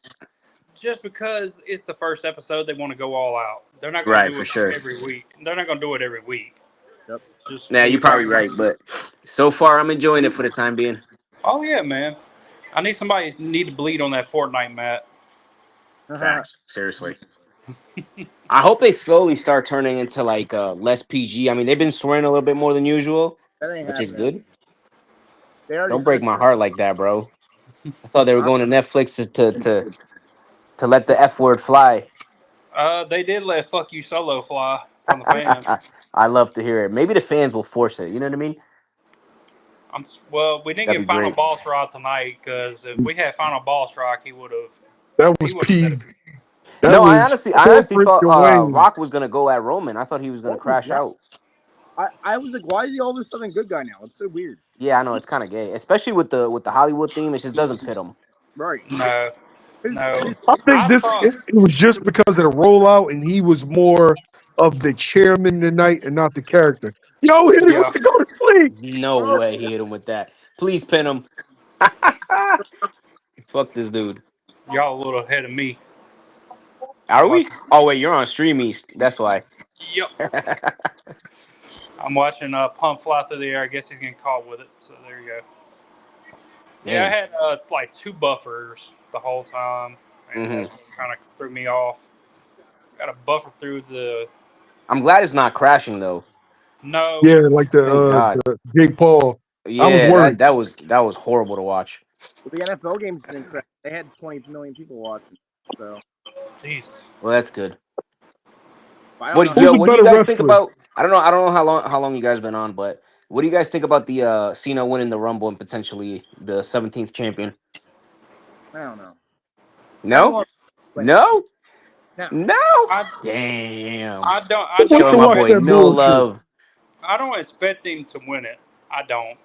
Just because it's the first episode, they want to go all out. They're not going to do it every week. They're not going to do it every week. Yep. Nah, you're probably right, but so far I'm enjoying it for the time being. Oh yeah, man. I need somebody to bleed on that Fortnite mat. Facts. Seriously. I hope they slowly start turning into like less PG. I mean, they've been swearing a little bit more than usual, which is good. Don't break my heart like that, bro. I thought they were going to Netflix to let the F word fly. They did let "fuck you" Solo fly from the fans. I love to hear it. Maybe the fans will force it. You know what I mean? Well, we didn't get Final Boss Ride tonight because if we had Final Boss Rock, he would have. That was P. No, I honestly thought Rock was gonna go at Roman. I thought he was gonna crash out. I was like, why is he all of a sudden a good guy now? It's so weird. Yeah, I know, it's kind of gay, especially with the Hollywood theme. It just doesn't fit him. Right. No. I think it was just because of the rollout, and he was more of the chairman tonight and not the character. Yo, hit him Yeah. with the go to sleep. No way he hit him with that. Please pin him. Fuck this dude. Y'all a little ahead of me. Are we? Watching. Oh wait, you're on Stream East. That's why. Yep. I'm watching Pump fly through the air. I guess he's getting caught with it. So there you go. Yeah, I Damn. had like 2 buffers the whole time, and that's what kind of threw me off. Got a buffer through the. I'm glad it's not crashing though. No. Yeah, like Thank God. the Jake Paul. I was Yeah, worried. that was horrible to watch. Well, the NFL games didn't crash. They had 20 million people watching. So. Jesus. Well, that's good. What Who's a What do you better guys think wrestler? about? I don't know how long you guys been on, but what do you guys think about the Cena winning the Rumble and potentially the 17th champion? I don't know. No, No. no. I Damn. Who wants to Showing my watch boy that no bullshit? love. I don't expect him to win it. I don't.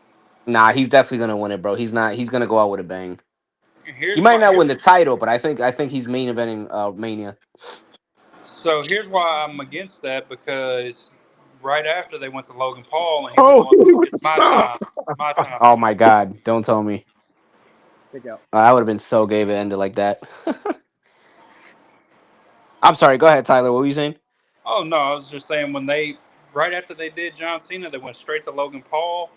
Nah, he's definitely gonna win it, bro. He's not. He's gonna go out with a bang. Here's He might why. not win the title, but I think he's main eventing Mania. So here's why I'm against that, because right after they went to Logan Paul and he was Oh, going, he wants to "It's my stop. time, my time." Oh my God! Don't tell me. Pick out. I would have been so gay if it ended like that. I'm sorry. Go ahead, Tyler. What were you saying? Oh no, I was just saying when they right after they did John Cena, they went straight to Logan Paul,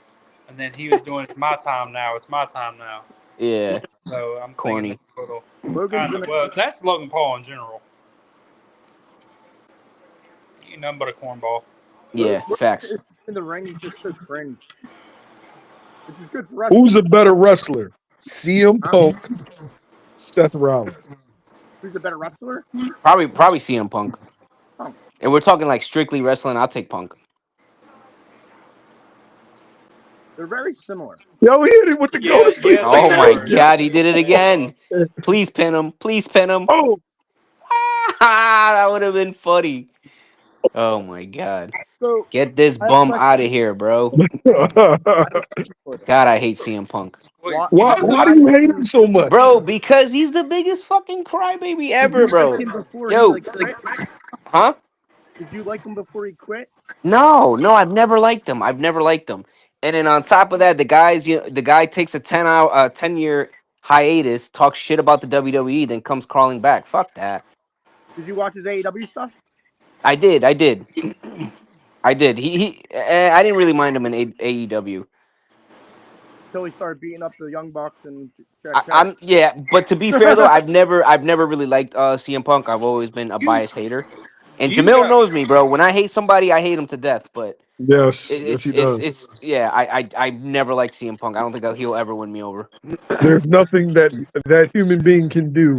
and then he was doing "It's my time now, it's my time now." Yeah, So I'm thinking corny. that's a little. Logan's gonna. Well, that's Logan Paul in general. He ain't nothing but a cornball. Yeah, facts. In the ring, he's just so cringe. Which is good for wrestling. Who's a better wrestler? CM Punk, Seth Rollins. Who's a better wrestler? Probably CM Punk. Punk. And we're talking like strictly wrestling. I'll take Punk. They're very similar. Yo, he hit it with the go to sleep. Yeah, Oh they my are. God, he did it again. Please pin him. Please pin him. Oh, That would have been funny. Oh my God. So Get this I have a bum question. out of here, bro. God, I hate CM Punk. Wait, why do you hate him so much? Bro, because he's the biggest fucking crybaby ever, bro. Yo, huh? Did you like him before he quit? No, I've never liked him. I've never liked him. And then on top of that, the guy takes a 10-year hiatus, talks shit about the WWE, then comes crawling back. Fuck that. Did you watch his AEW stuff? I did. I did. I didn't really mind him in AEW. Until he started beating up the Young Bucks and But to be fair though, I've never really liked CM Punk. I've always been a biased hater. And you Jamil got- knows me, bro. When I hate somebody, I hate him to death. But Yes, yes, he does. I never liked CM Punk. I don't think he'll ever win me over. There's nothing that human being can do.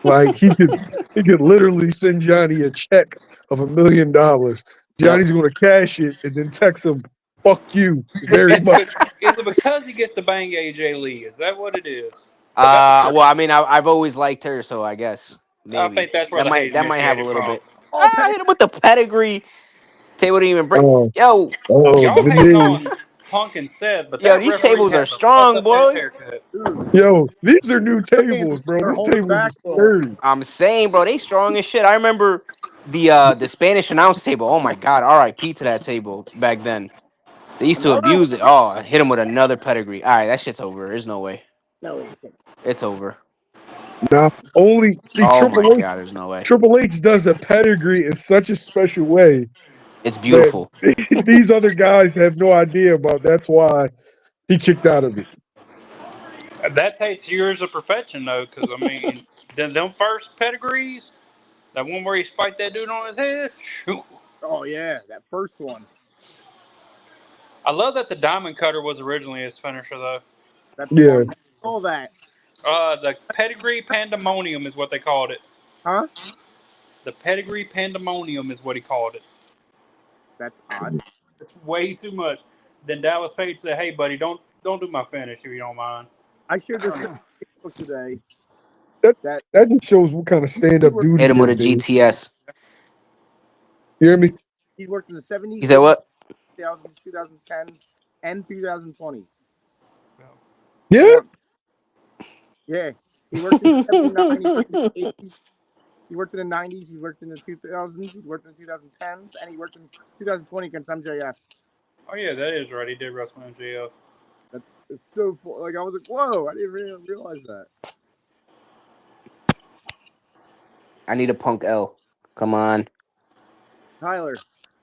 Like he could literally send Johnny a check of $1 million. Johnny's going to cash it and then text him, "Fuck you very much." Is it because he gets to bang AJ Lee? Is that what it is? Well, I mean, I've always liked her, so I guess maybe I think that's where the hate that might have a initiated little from. bit. Hit him with the pedigree. Table didn't even break. Oh, Yo, Y'all hating Janine. on Punk and Seth, but yo, that these referee tables are has a strong, fucked up ass boy. haircut. Yo, these are new tables, bro. They're These holding tables back are sturdy. I'm saying, bro, they strong as shit. I remember the Spanish announce table. Oh my God, R.I.P. to that table back then. They used to Another abuse it. Oh, I hit him with another pedigree. All right, that shit's over. There's no way. No. It's over. Now, only see Oh my Triple H. God, there's no way. Triple H does a pedigree in such a special way It's that beautiful. these other guys have no idea about. That's why he kicked out of it. That takes years of perfection, though, because, I mean, them first pedigrees, that one where he spiked that dude on his head, shoot. Oh yeah, that first one. I love that the diamond cutter was originally his finisher, though. That's Yeah. all that. The pedigree pandemonium is what they called it. Huh? The pedigree pandemonium is what he called it. That's odd. It's way too much. Then Dallas Page said, "Hey, buddy, don't do my finish if you don't mind." I shared this on Facebook today. That just shows what kind of stand-up dude Hit he him with a is, dude. GTS. You hear me? He worked in the 70s. You said what? 2010 and 2020. Yeah. Yeah. He worked in the 79. He worked in the 80s. He worked in the 90s. He worked in the 2000s. He worked in the 2010s, and he worked in 2020 against MJF. Oh yeah, that is right. He did wrestle MJF. It's so like I was like, whoa! I didn't really realize that. I need a Punk L. Come on, Tyler.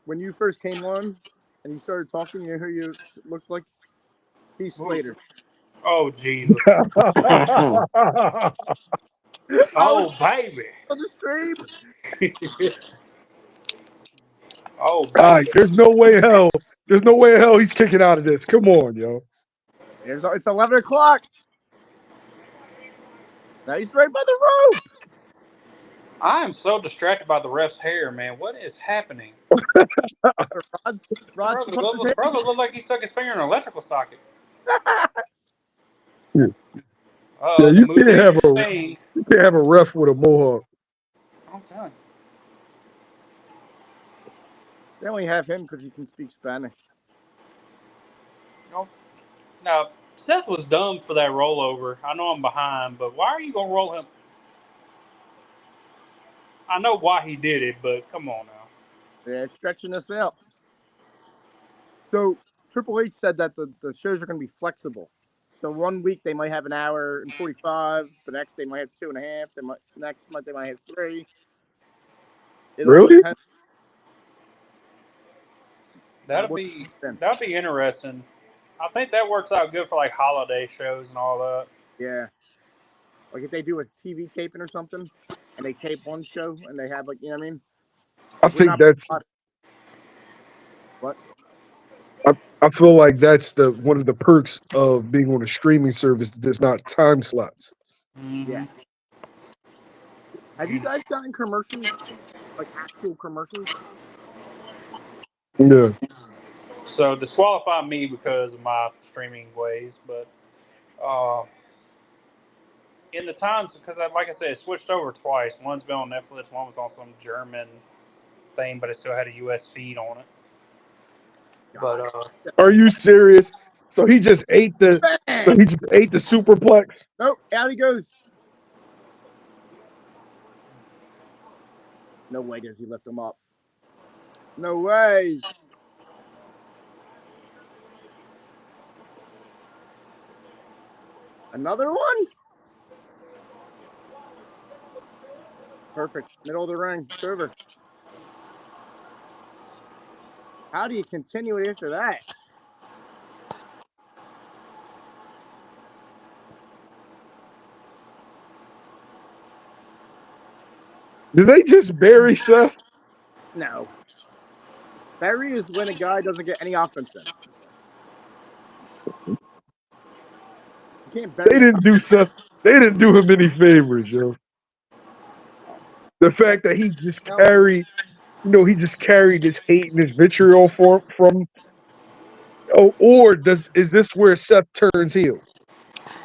When you first came on and you started talking, you know who you looked like? Heath Slater. Oh Jesus! Oh baby! On the stream. Oh All right, baby! there's no way in hell he's kicking out of this. Come on, yo. It's 11 o'clock. Now he's right by the rope. I am so distracted by the ref's hair, man. What is happening? Rod's Brother looked like he stuck his finger in an electrical socket. Yeah, The you movie can't thing. have a ref with a mohawk. I'm done. They only have him because he can speak Spanish. No. Now, Seth was dumb for that rollover. I know I'm behind, but why are you going to roll him? I know why he did it, but come on now. They're stretching us out. So Triple H said that the shows are going to be flexible. So 1 week they might have an hour and 45. The next they might have 2.5. Next month they might have 3. Really? That'll be interesting. I think that works out good for like holiday shows and all that. Yeah. Like if they do a TV taping or something, and they tape one show and they have like, you know what I mean? I think that's what? I feel like that's one of the perks of being on a streaming service. There's not time slots. Mm-hmm. Yeah. Have you guys gotten commercials? Like actual commercials? Yeah. So disqualify me because of my streaming ways, but in the times, because like I said, it switched over twice. One's been on Netflix, one was on some German thing, but it still had a US feed on it. But are you serious? So he just ate the superplex. Nope, out he goes. No way does he lift him up. No way. Another one? Perfect. Middle of the ring. It's over. How do you continue it after that? Did they just bury Seth? No. Bury is when a guy doesn't get any offense in. You can't bury. They didn't do Seth. They didn't do him any favors, yo. The fact that he just carried, his hate and his vitriol from. Oh, or is this where Seth turns heel?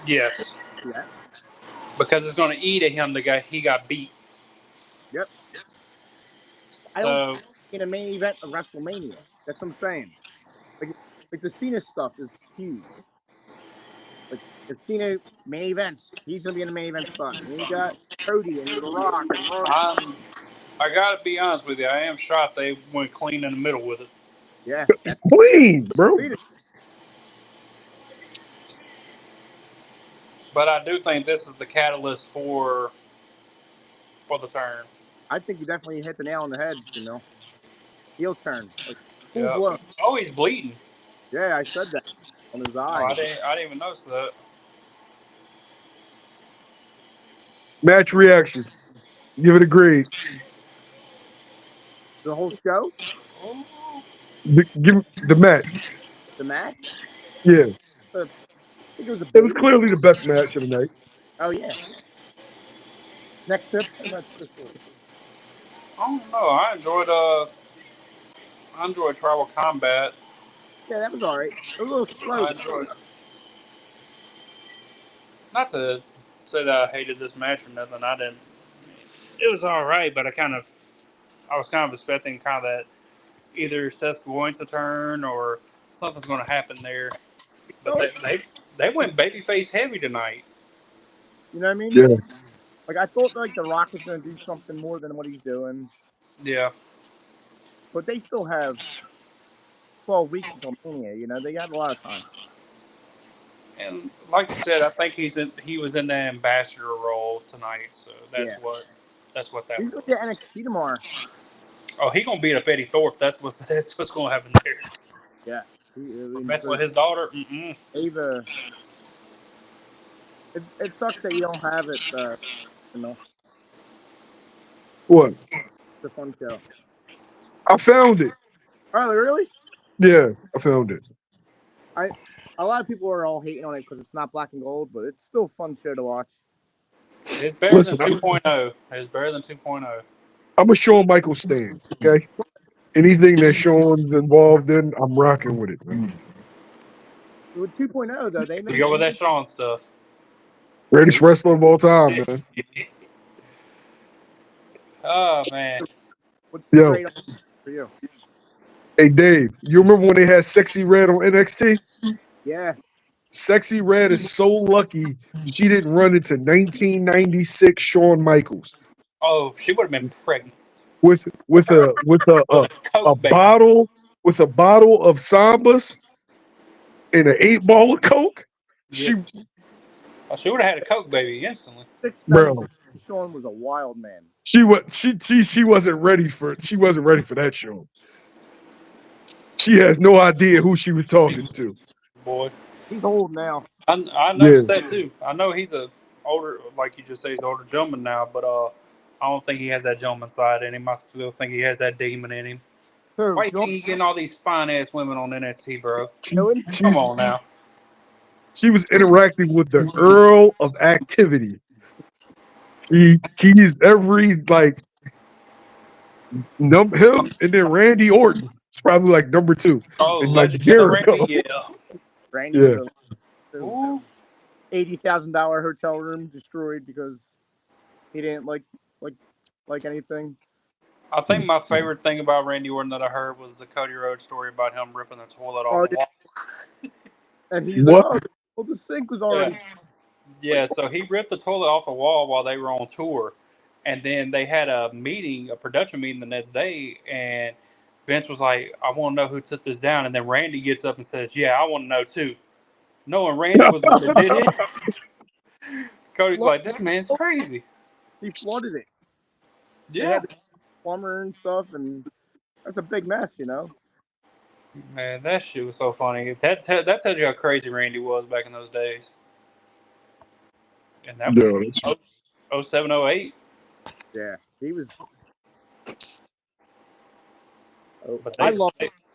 yes. Yeah. Because it's going to eat at him. He got beat. Yep. I don't in a main event of WrestleMania. That's what I'm saying. Like the Cena stuff is huge. Like the Cena main events, he's gonna be in the main event spot. And you got Cody and The Rock and Roman. I gotta be honest with you. I am shocked they went clean in the middle with it. Yeah, that's clean, bro. But I do think this is the catalyst for the turn. I think you definitely hit the nail on the head, heel turn, like full Yep. blow. Oh, he's bleeding. Yeah, I said that on his eye. Oh, I didn't even notice that. Match reaction. Give it a grade. The whole show. Give the match. The match. Yeah. I think it was clearly the best match of the night. Oh yeah. Next step. That's for sure. I don't know. I enjoyed Tribal Combat. Yeah, that was all right. A little slow. I enjoyed. Not to say that I hated this match or nothing. I didn't. It was all right, but I was kind of expecting kind of that either Seth's going to turn or something's going to happen there. But they went babyface heavy tonight. You know what I mean? Yeah. Like I thought, like The Rock was going to do something more than what he's doing. Yeah. But they still have 12 weeks until Mania. You know, they got a lot of time. And like you said, I think he was in the ambassador role tonight, so that's what that He's was. going to get NXT tomorrow. Oh, he gonna beat up Eddie Thorpe. That's what's gonna happen there. Yeah. Mess with his daughter. Ava. It sucks that you don't have it. What? The fun show. I found it. Oh, really? Yeah, I found it. A lot of people are all hating on it because it's not black and gold, but it's still a fun show to watch. It's better than 2.0. It's better than 2.0. I'm a Shawn Michaels stan. Okay, anything that Shawn's involved in, I'm rocking with it, man. With 2.0 though, they You go with that Shawn stuff. Greatest wrestler of all time, man. Oh man. What's the great for you? Hey Dave, you remember when they had Sexy Red on NXT? Yeah. Sexy Red is so lucky she didn't run into 1996 Shawn Michaels. Oh, she would have been pregnant. With a bottle of Sambas and an 8-ball of Coke. She would have had a Coke baby instantly. Bro, Shawn was a wild man. She wasn't ready for that show. She has no idea who she was talking to. Boy, he's old now. I noticed that too. I know he's a older, like you just say, he's an older gentleman now, but I don't think he has that gentleman side in him. I still think he has that demon in him. Why do you think he getting all these fine ass women on NXT, bro? Come on now. She was interacting with the Earl of Activity. He's every him and then Randy Orton. It's probably like number 2. Oh, and Legend Jericho. Randy, yeah. Randy with a $80,000 hotel room destroyed because he didn't like anything. I think my favorite thing about Randy Orton that I heard was the Cody Rhodes story about him ripping the toilet off the wall. And he's like, oh, the sink was already. Yeah, so he ripped the toilet off the wall while they were on tour. And then they had a production meeting the next day, and Vince was like, I want to know who took this down. And then Randy gets up and says, yeah, I want to know too. Knowing Randy was the one that did it. Cody's like, this man's crazy. He flooded it. Yeah. They had the plumber and stuff, and that's a big mess, you know? Man, that shit was so funny. That tells you how crazy Randy was back in those days. And that was 07, 08. Yeah, he was. But I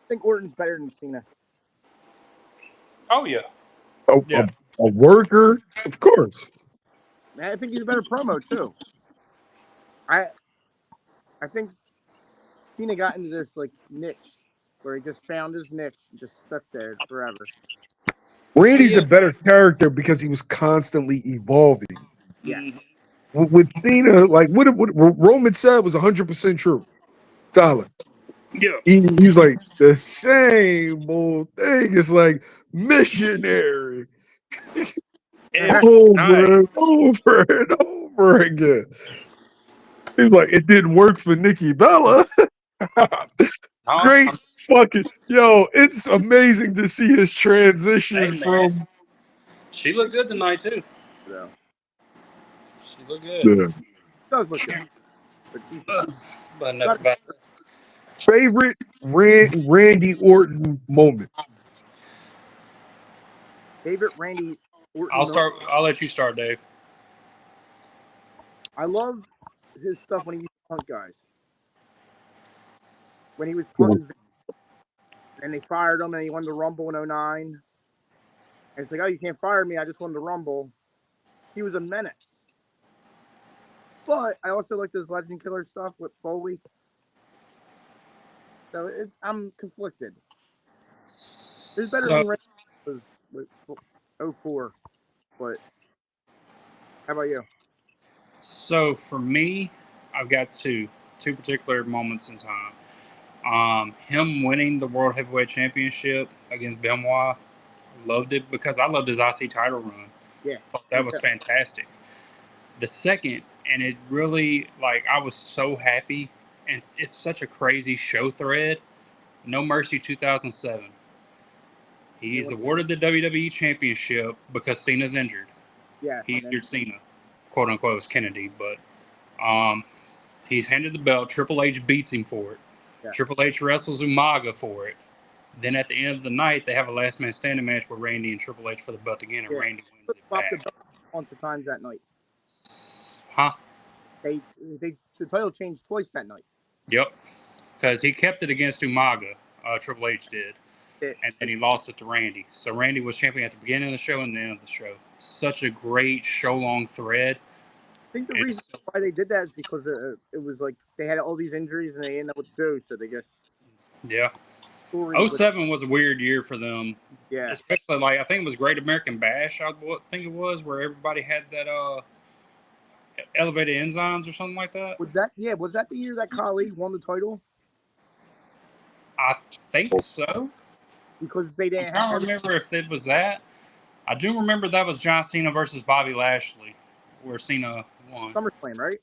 think Orton's better than Cena. Oh, yeah. A worker, of course. I think he's a better promo, too. I think Cena got into this, niche where he just found his niche and just stuck there forever. Randy's a better character because he was constantly evolving. Yeah. With Cena, what Roman said was 100% true. Solid. Yeah. He was like, the same old thing. It's like missionary. over and over again. He was like, it didn't work for Nikki Bella. Great fucking it's amazing to see his transition from. She looked good tonight too. Yeah. She looked good. Yeah. Does look good. But enough about that. Favorite Randy Orton moments. Favorite Randy Orton. I'll let you start, Dave. I love his stuff when he used to punt guys. When he was punting, and they fired him, and he won the Rumble in 09. And it's like, oh, you can't fire me. I just won the Rumble. He was a menace. But I also liked his Legend Killer stuff with Foley. So I'm conflicted. It's better than Randy was with 04. But how about you? So for me, I've got two particular moments in time. Him winning the World Heavyweight Championship against Benoit, loved it because I loved his IC title run. Yeah, thought that was fantastic. The second, and it really, like, I was so happy, and it's such a crazy show thread. No Mercy 2007. He's awarded the WWE Championship because Cena's injured. Yeah. He injured Cena, quote unquote, was Kennedy, but he's handed the belt. Triple H beats him for it. Yeah. Triple H wrestles Umaga for it. Then at the end of the night, they have a last man standing match with Randy and Triple H for the belt again, and Randy wins it back. The bunch of times that night. Huh? The title changed twice that night. Yep, because he kept it against Umaga. Triple H did, and then he lost it to Randy. So Randy was champion at the beginning of the show and the end of the show. Such a great show-long thread. I think the reason why they did that is because it was like they had all these injuries and they didn't know what to do, so they just... Yeah. 07 was a weird year for them. Yeah. Especially, like, I think it was Great American Bash, I think it was, where everybody had that elevated enzymes or something like that. Was that the year that Khali won the title? I think so. Because they didn't I don't remember if it was that. I do remember that was John Cena versus Bobby Lashley, where Cena won. SummerSlam, right?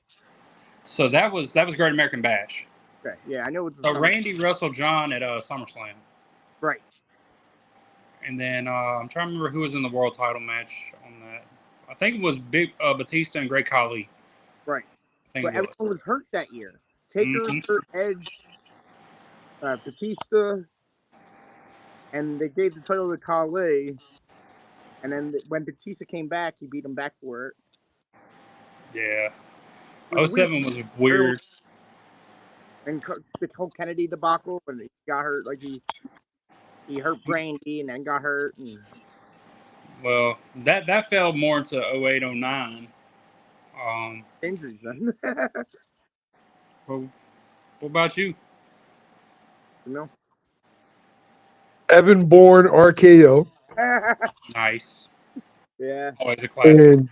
So that was Great American Bash. Okay, yeah, I know. So Randy wrestled John at SummerSlam. Right. And then I'm trying to remember who was in the world title match on that. I think it was Big Batista and Great Khali. Right. But everyone was hurt that year. Taker, hurt, Edge, Batista, and they gave the title to Khali. And then when Batista came back, he beat him back for it. Yeah. 07 was weird. And the whole Kennedy debacle, when he got hurt, like he hurt Brandy and then got hurt. And... Well, that fell more into 08, 09. Injuries then. Well, what about you? You know? Evan Bourne RKO. Nice. Yeah. Always a classic. And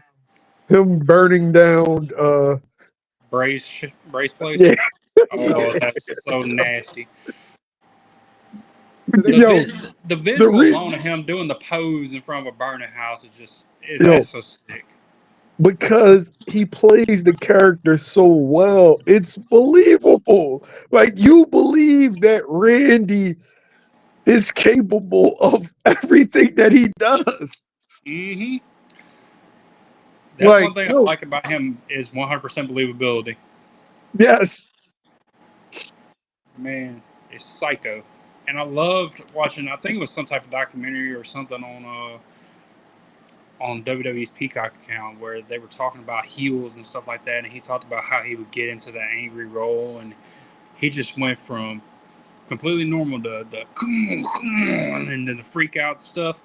him burning down Brace place. Yeah. Oh, that's so nasty. The visual alone of him doing the pose in front of a burning house is that's so sick. Because he plays the character so well, it's believable. Like, you believe that Randy is capable of everything that he does. Mm-hmm. That's one thing I like about him is 100% believability. Yes. Man, it's psycho. And I loved watching, I think it was some type of documentary or something on WWE's Peacock account where they were talking about heels and stuff like that, and he talked about how he would get into that angry role, and he just went from completely normal to the come on, and then the freak out stuff,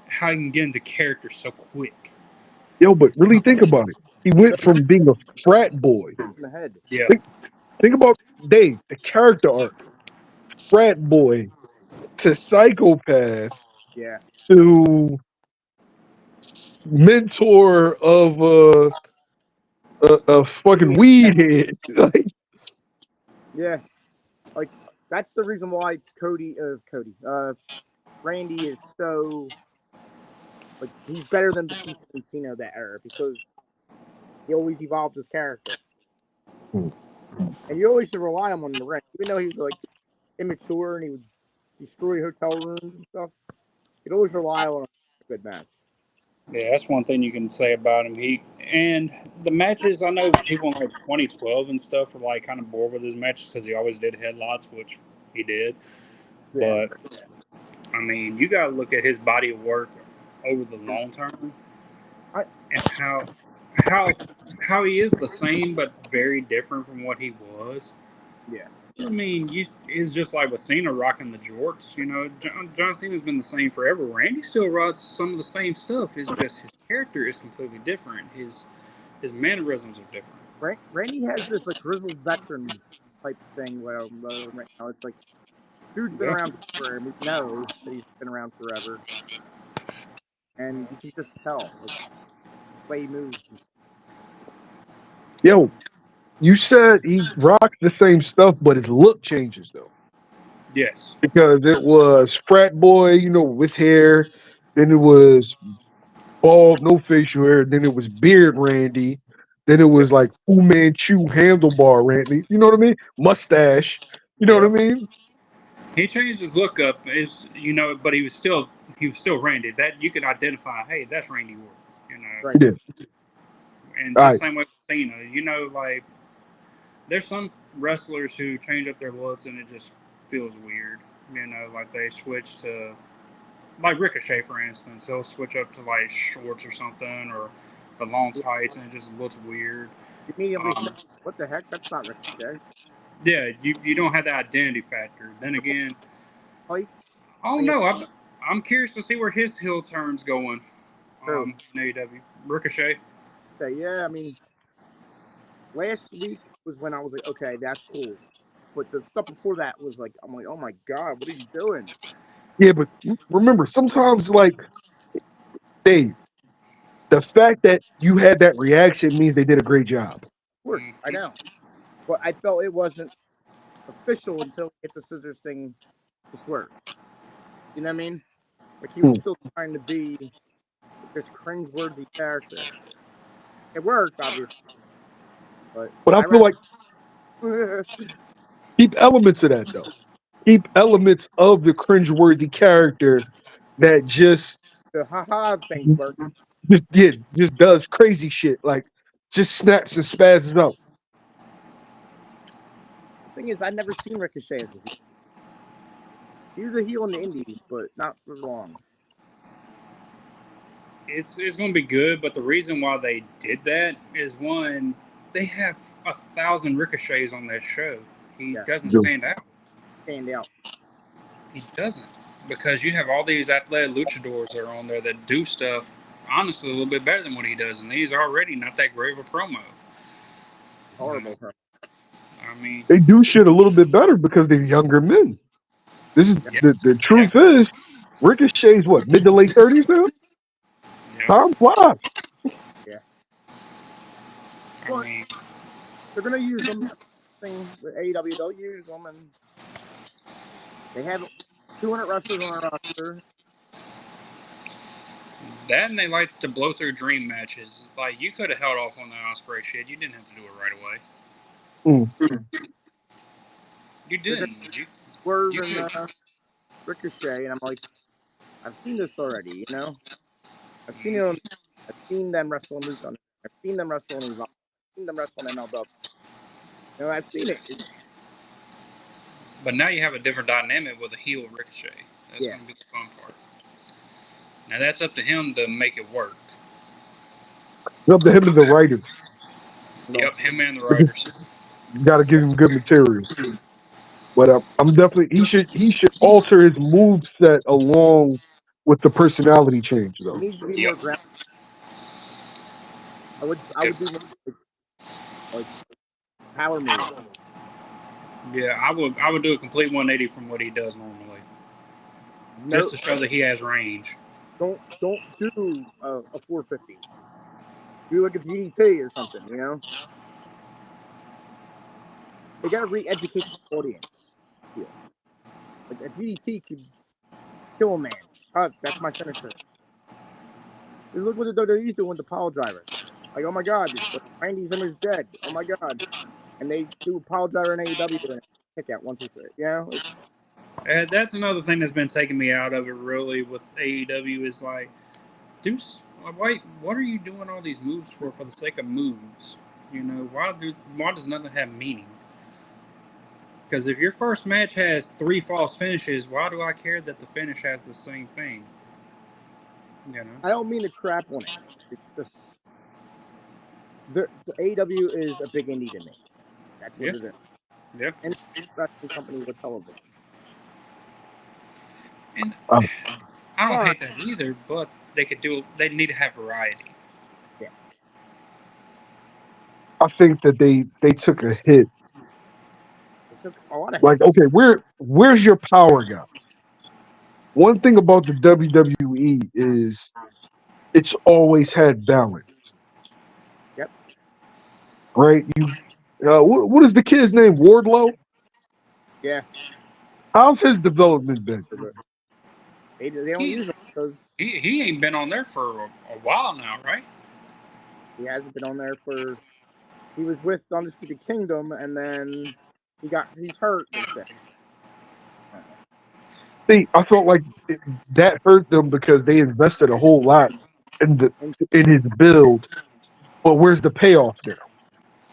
how he can get into character so quick. Yo, but really think about it. He went from being a frat boy. In the head. Yeah. Think about Dave, the character arc. Frat boy to psychopath. Yeah. To mentor of a fucking weed head. Like, yeah. Like, that's the reason why Randy is so, like, he's better than Batista and Cena that era because he always evolved his character. And you always should rely on him in the ring. Even though he was, like, immature and he would destroy hotel rooms and stuff, you'd always rely on him for a good match. Yeah, that's one thing you can say about him. And the matches, I know people in like 2012 and stuff were like kind of bored with his matches because he always did headlocks, which he did. Yeah. But I mean, you got to look at his body of work over the long term, and how he is the same but very different from what he was. Yeah. I mean, it's just like with Cena rocking the jorts. You know, John Cena's been the same forever. Randy still rocks some of the same stuff. It's just his character is completely different. His mannerisms are different. Randy has this like grizzled veteran type thing where right now it's like dude's been around forever, and we know that he's been around forever, and you can just tell like, the way he moves. Yo. You said he rocks the same stuff, but his look changes, though. Yes. Because it was frat boy, you know, with hair. Then it was bald, no facial hair. Then it was beard Randy. Then it was like Fu Manchu handlebar Randy. You know what I mean? Mustache. You know what I mean? He changed his look up, but he was still Randy. That you could identify. Hey, that's Randy Orton. You know. Right. Yeah. And All just right. same way with Cena. Like there's some wrestlers who change up their looks and it just feels weird. Like they switch to, like Ricochet, for instance. He'll switch up to like shorts or something, or the long tights, and it just looks weird. Immediately, what the heck? That's not Ricochet. Yeah, you don't have the identity factor. Then again, Tights. oh no, I'm curious to see where his heel turn's going. True. In AEW. Ricochet. Yeah, I mean, last week was when I was like, okay, that's cool. But the stuff before that was like, I'm like, oh my god, what are you doing? Yeah, but remember, sometimes like the fact that you had that reaction means they did a great job. Of course, I know. But I felt it wasn't official until it hit the scissors thing to swerve. You know what I mean? Like he was still trying to be this cringeworthy character. It worked, obviously. But I feel like keep elements of that though. Keep elements of the cringeworthy character that just the haha thing worked. just does crazy shit. Like just snaps and spazzes up. The thing is, I've never seen Ricochet as a heel. He was a heel in the Indies, but not for long. It's going to be good, but the reason why they did that is one, they have 1,000 Ricochets on that show. He doesn't stand out. Stand out. He doesn't, because you have all these athletic luchadors that are on there that do stuff honestly a little bit better than what he does, and he's already not that great of a promo. Horrible promo. I mean, they do shit a little bit better because they're younger men. This is the truth is Ricochet's what, mid to late 30s now? Yeah. Time flies. Yeah. I mean, they're gonna use them. Thing with AEW, they'll use them, and they have 200 wrestlers on their roster. That, and they like to blow through dream matches. Like, you could have held off on the Ospreay shit. You didn't have to do it right away. You didn't. Swerve and Ricochet, and I'm like, I've seen this already, you know. I've seen them wrestle in Lucha. I've seen them wrestle in Evolve. I've seen them wrestle in MLW. You know, I've seen it. But now you have a different dynamic with a heel Ricochet. That's going to be the fun part. Now that's up to him to make it work. It's up to him and the writers. Yep, him and the writers. You got to give him good material. But I'm definitely he should alter his move set along with the personality change though. It needs to be more grounded. I would do more like power moves. Yeah, I would do a complete 180 from what he does normally, just to show that he has range. Don't do a 450. Do like a DDT or something, you know. They gotta re-educate the audience. Like a DDT could kill a man. That's my finisher. Look what the WWE's doing with the pile driver. Like, oh my god, Randy Zimmer's dead. Oh my god. And they do a pile driver in AEW and kick out 1, 2, 3. You know? That's another thing that's been taking me out of it really with AEW is like, what are you doing all these moves for the sake of moves? You know, why does nothing have meaning? Because if your first match has 3 false finishes, why do I care that the finish has the same thing? You know? I don't mean to crap on it. It's just the AEW is a big indie to me. That's what it is. Yeah. And wrestling company with television. And I don't hate that either, but they need to have variety. Yeah. I think that they took a hit. They took a lot of like, okay, where's your power guy? One thing about the WWE is it's always had balance. Yep. Right? What is the kid's name? Wardlow? Yeah. How's his development been? They don't use him because he ain't been on there for a while now, right? He hasn't been on there for. He was with Undisputed Kingdom, and then he's hurt. They said. See, I felt like that hurt them because they invested a whole lot in his build. But where's the payoff now?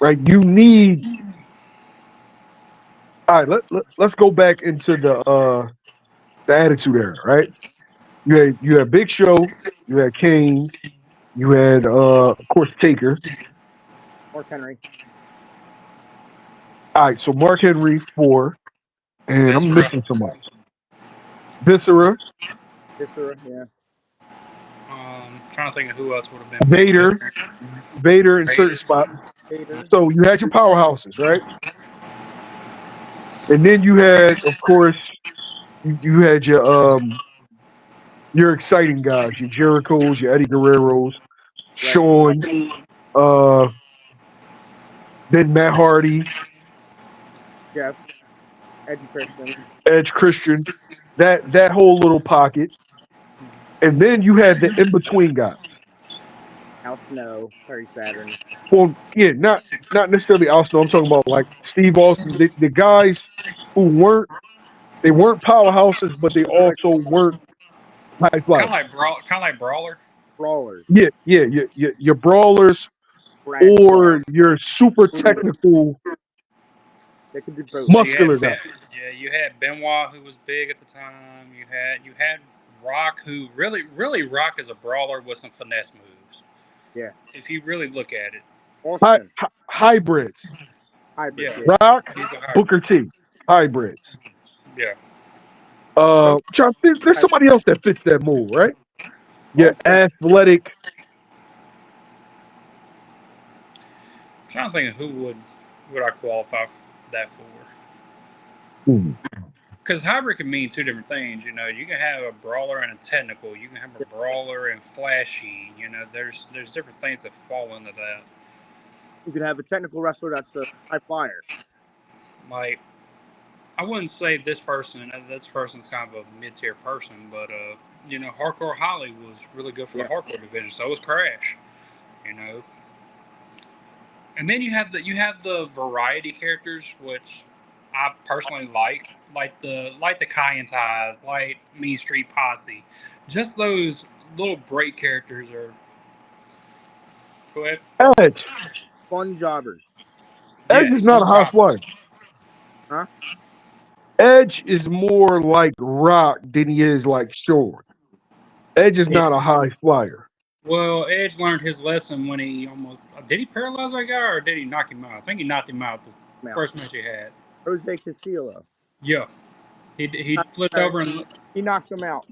Right? You need. All right, let's go back into the Attitude Era, right? You had Big Show, you had Kane, you had of course Taker. Mark Henry. All right, so Mark Henry 4, and I'm Viscera. missing somebody. Viscera, Yeah. Trying to think of who else would have been. Vader in certain spots. Vader. So you had your powerhouses, right? And then you had, of course, you had your exciting guys, your Jerichos, your Eddie Guerreros, Shawn, then Matt Hardy, Jeff. Edge Christian, that whole little pocket. And then you had the in between guys. Al Snow, Perry Saturn. Well, yeah, not necessarily Al Snow. I'm talking about like Steve Austin, the guys who weren't powerhouses, but they also weren't high flyers. Kind of like Brawler. Brawlers. Yeah, your brawlers or your super technical, they could do both. muscular guys. You had Benoit, who was big at the time. You had Rock, who really Rock is a brawler with some finesse moves. Yeah. If you really look at it. Hybrids. Yeah. Rock, Booker T. Hybrids. Yeah. There's somebody else that fits that mold, right? Yeah, athletic. I'm trying to think of who would I qualify that for. Because hybrid can mean two different things. You know, you can have a brawler and a technical. You can have a brawler and flashy. You know, there's different things that fall into that. You could have a technical wrestler that's a high flyer. Like, I wouldn't say this person's kind of a mid-tier person, but you know, Hardcore Holly was really good for the hardcore division. So was Crash. You know, and then you have the variety characters, which I personally like the Kai Ties, like Mean Street Posse. Just those little break characters are. Go ahead. Edge. Fun jobbers. Edge is not a high flyer. Huh? Edge is more like Rock than he is like Shawn. Edge is not a high flyer. Well, Edge learned his lesson when he did he paralyze that guy or did he knock him out? I think he knocked him out the first match he had. Jose Castillo. Yeah, he flipped over and he knocked him out.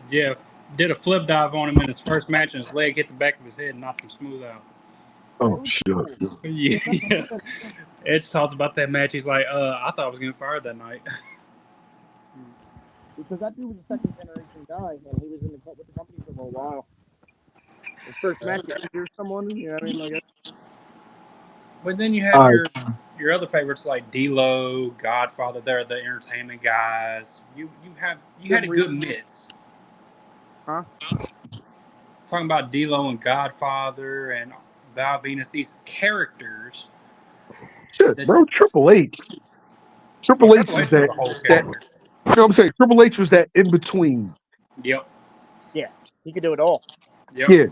Yeah, did a flip dive on him in his first match, and his leg hit the back of his head and knocked him smooth out. Oh shit! Yeah. Edge talks about that match. He's like, I thought I was getting fired that night. Because that dude was a second generation guy, and he was with the company for a while. His first match, there's someone, you know what I mean? Like, but then you have your other favorites like D-Lo, Godfather. They're the entertainment guys. You had a good mix. Huh? Talking about D-Lo and Godfather and Val Venus, these characters. Shit, bro, Triple H. Triple H was that. You know what I'm saying? Triple H was that in between. Yep. Yeah, he could do it all. Yep.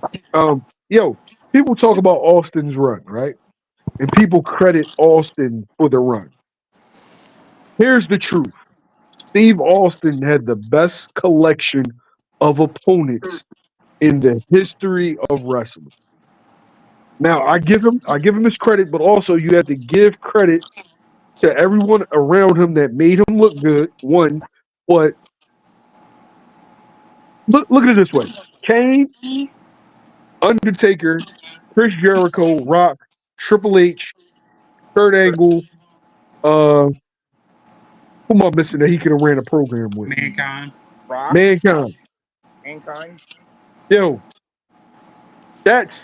Yeah. People talk about Austin's run, right? And people credit Austin for the run. Here's the truth. Steve Austin had the best collection of opponents in the history of wrestling. Now, I give him his credit, but also you have to give credit to everyone around him that made him look good. One, but look at it this way: Kane, Undertaker, Chris Jericho, Rock, Triple H, Kurt Angle. Who am I missing that he could have ran a program with? Mankind. Rock. Mankind. Yo, that's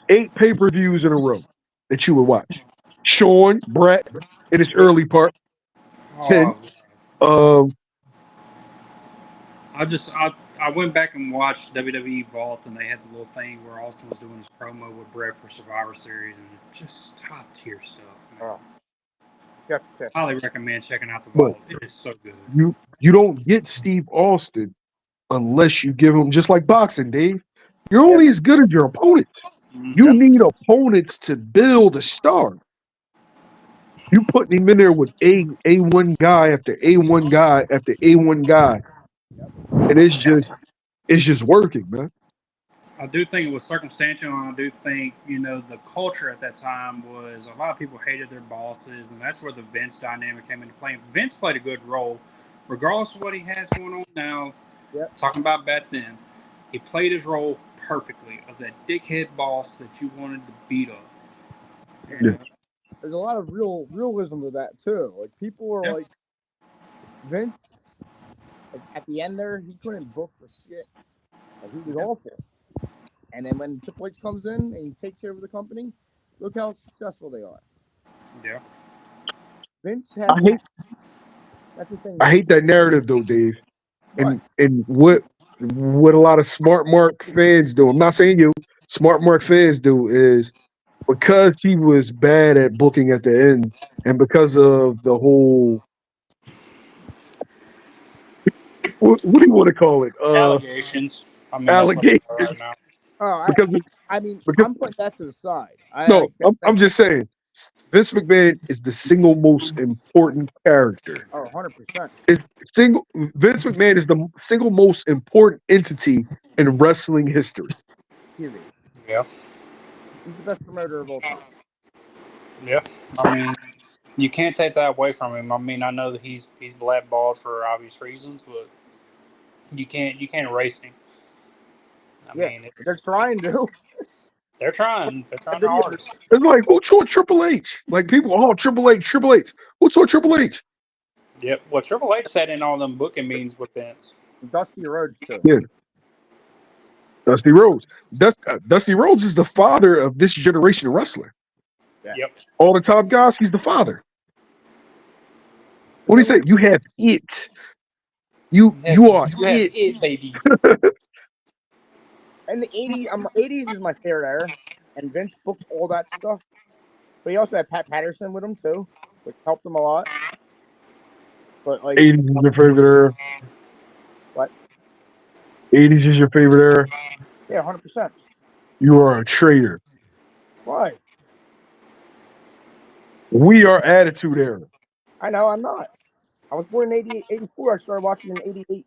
8 pay-per-views in a row that you would watch. Shawn, Bret in his early part. 10. I went back and watched WWE Vault, and they had the little thing where Austin was doing his promo with Bret for Survivor Series, and just top tier stuff. Man. Yep. Highly recommend checking out the But Vault. It is so good. you don't get Steve Austin unless you give him, just like boxing, Dave. You're only as good as your opponent. You need opponents to build a star. You putting him in there with A1 guy after A1 guy after A1 guy, and it's just working, man. I do think it was circumstantial, and I do think, the culture at that time was a lot of people hated their bosses, and that's where the Vince dynamic came into play. Vince played a good role, regardless of what he has going on now. Yep. Talking about back then, he played his role perfectly of that dickhead boss that you wanted to beat up. Yeah. There's a lot of realism to that too. Like people are like Vince. Like, at the end there, he couldn't book for shit. Like, he was awful. And then when Triple H comes in and he takes over the company, look how successful they are. Yeah. Vince has. That's the thing. I hate that narrative though, Dave. And what a lot of smart Mark fans do. I'm not saying you. Smart Mark fans do is because he was bad at booking at the end, and because of the whole what do you want to call it? Allegations. I mean, allegations. That's what right now. Oh, Because I'm putting that to the side. I'm just saying, Vince McMahon is the single most important character. Oh, 100%. Vince McMahon is the single most important entity in wrestling history. Period. Yeah. He's the best promoter of all time. Yeah. I mean, you can't take that away from him. I mean, I know that he's blackballed for obvious reasons, but you can't erase him. I mean, they're trying to. They're trying. They're trying hard. It's like, who taught Triple H? Like, people, Triple H. Who taught Triple H? Yep. Well, Triple H sat in all them booking meetings with Vince. Dusty Rhodes too. Yeah. Dusty Rhodes. Dusty Rhodes is the father of this generation of wrestler. Yeah. Yep. All the top guys, he's the father. What do you say? You have it. You are it, baby. And the 80s is my favorite era, and Vince booked all that stuff. But he also had Pat Patterson with him too, which helped him a lot. But like, 80s is your favorite era. What? 80s is your favorite era. Yeah, 100%. You are a traitor. Why? We are Attitude Era. I know I'm not. I was born in 84. I started watching in 88.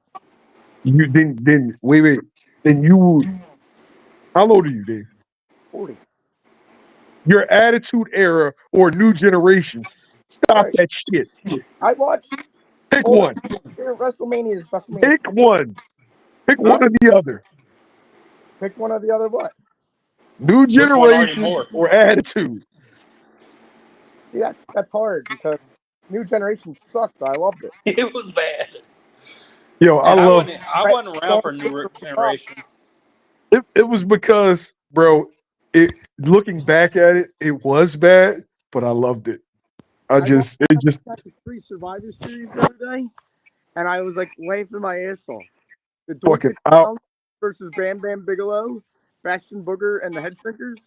You then wait. Then you. How old are you, Dave? 40. Your Attitude Era or New Generations. Stop Right. that shit. I watched. Pick one. WrestleMania is WrestleMania. Pick one. Pick one or the other. Pick one or the other. What? New Generations or Attitude. See, that's hard because New Generation sucked. But I loved it. It was bad. Yo, I wasn't around for New Generation. It was because, bro, looking back at it, it was bad, but I loved it. I just the 3 Survivor Series the other day, and I was like laughing my ass off. The fucking out versus Bam Bam Bigelow, Bastion Booger, and the Head Shrinkers.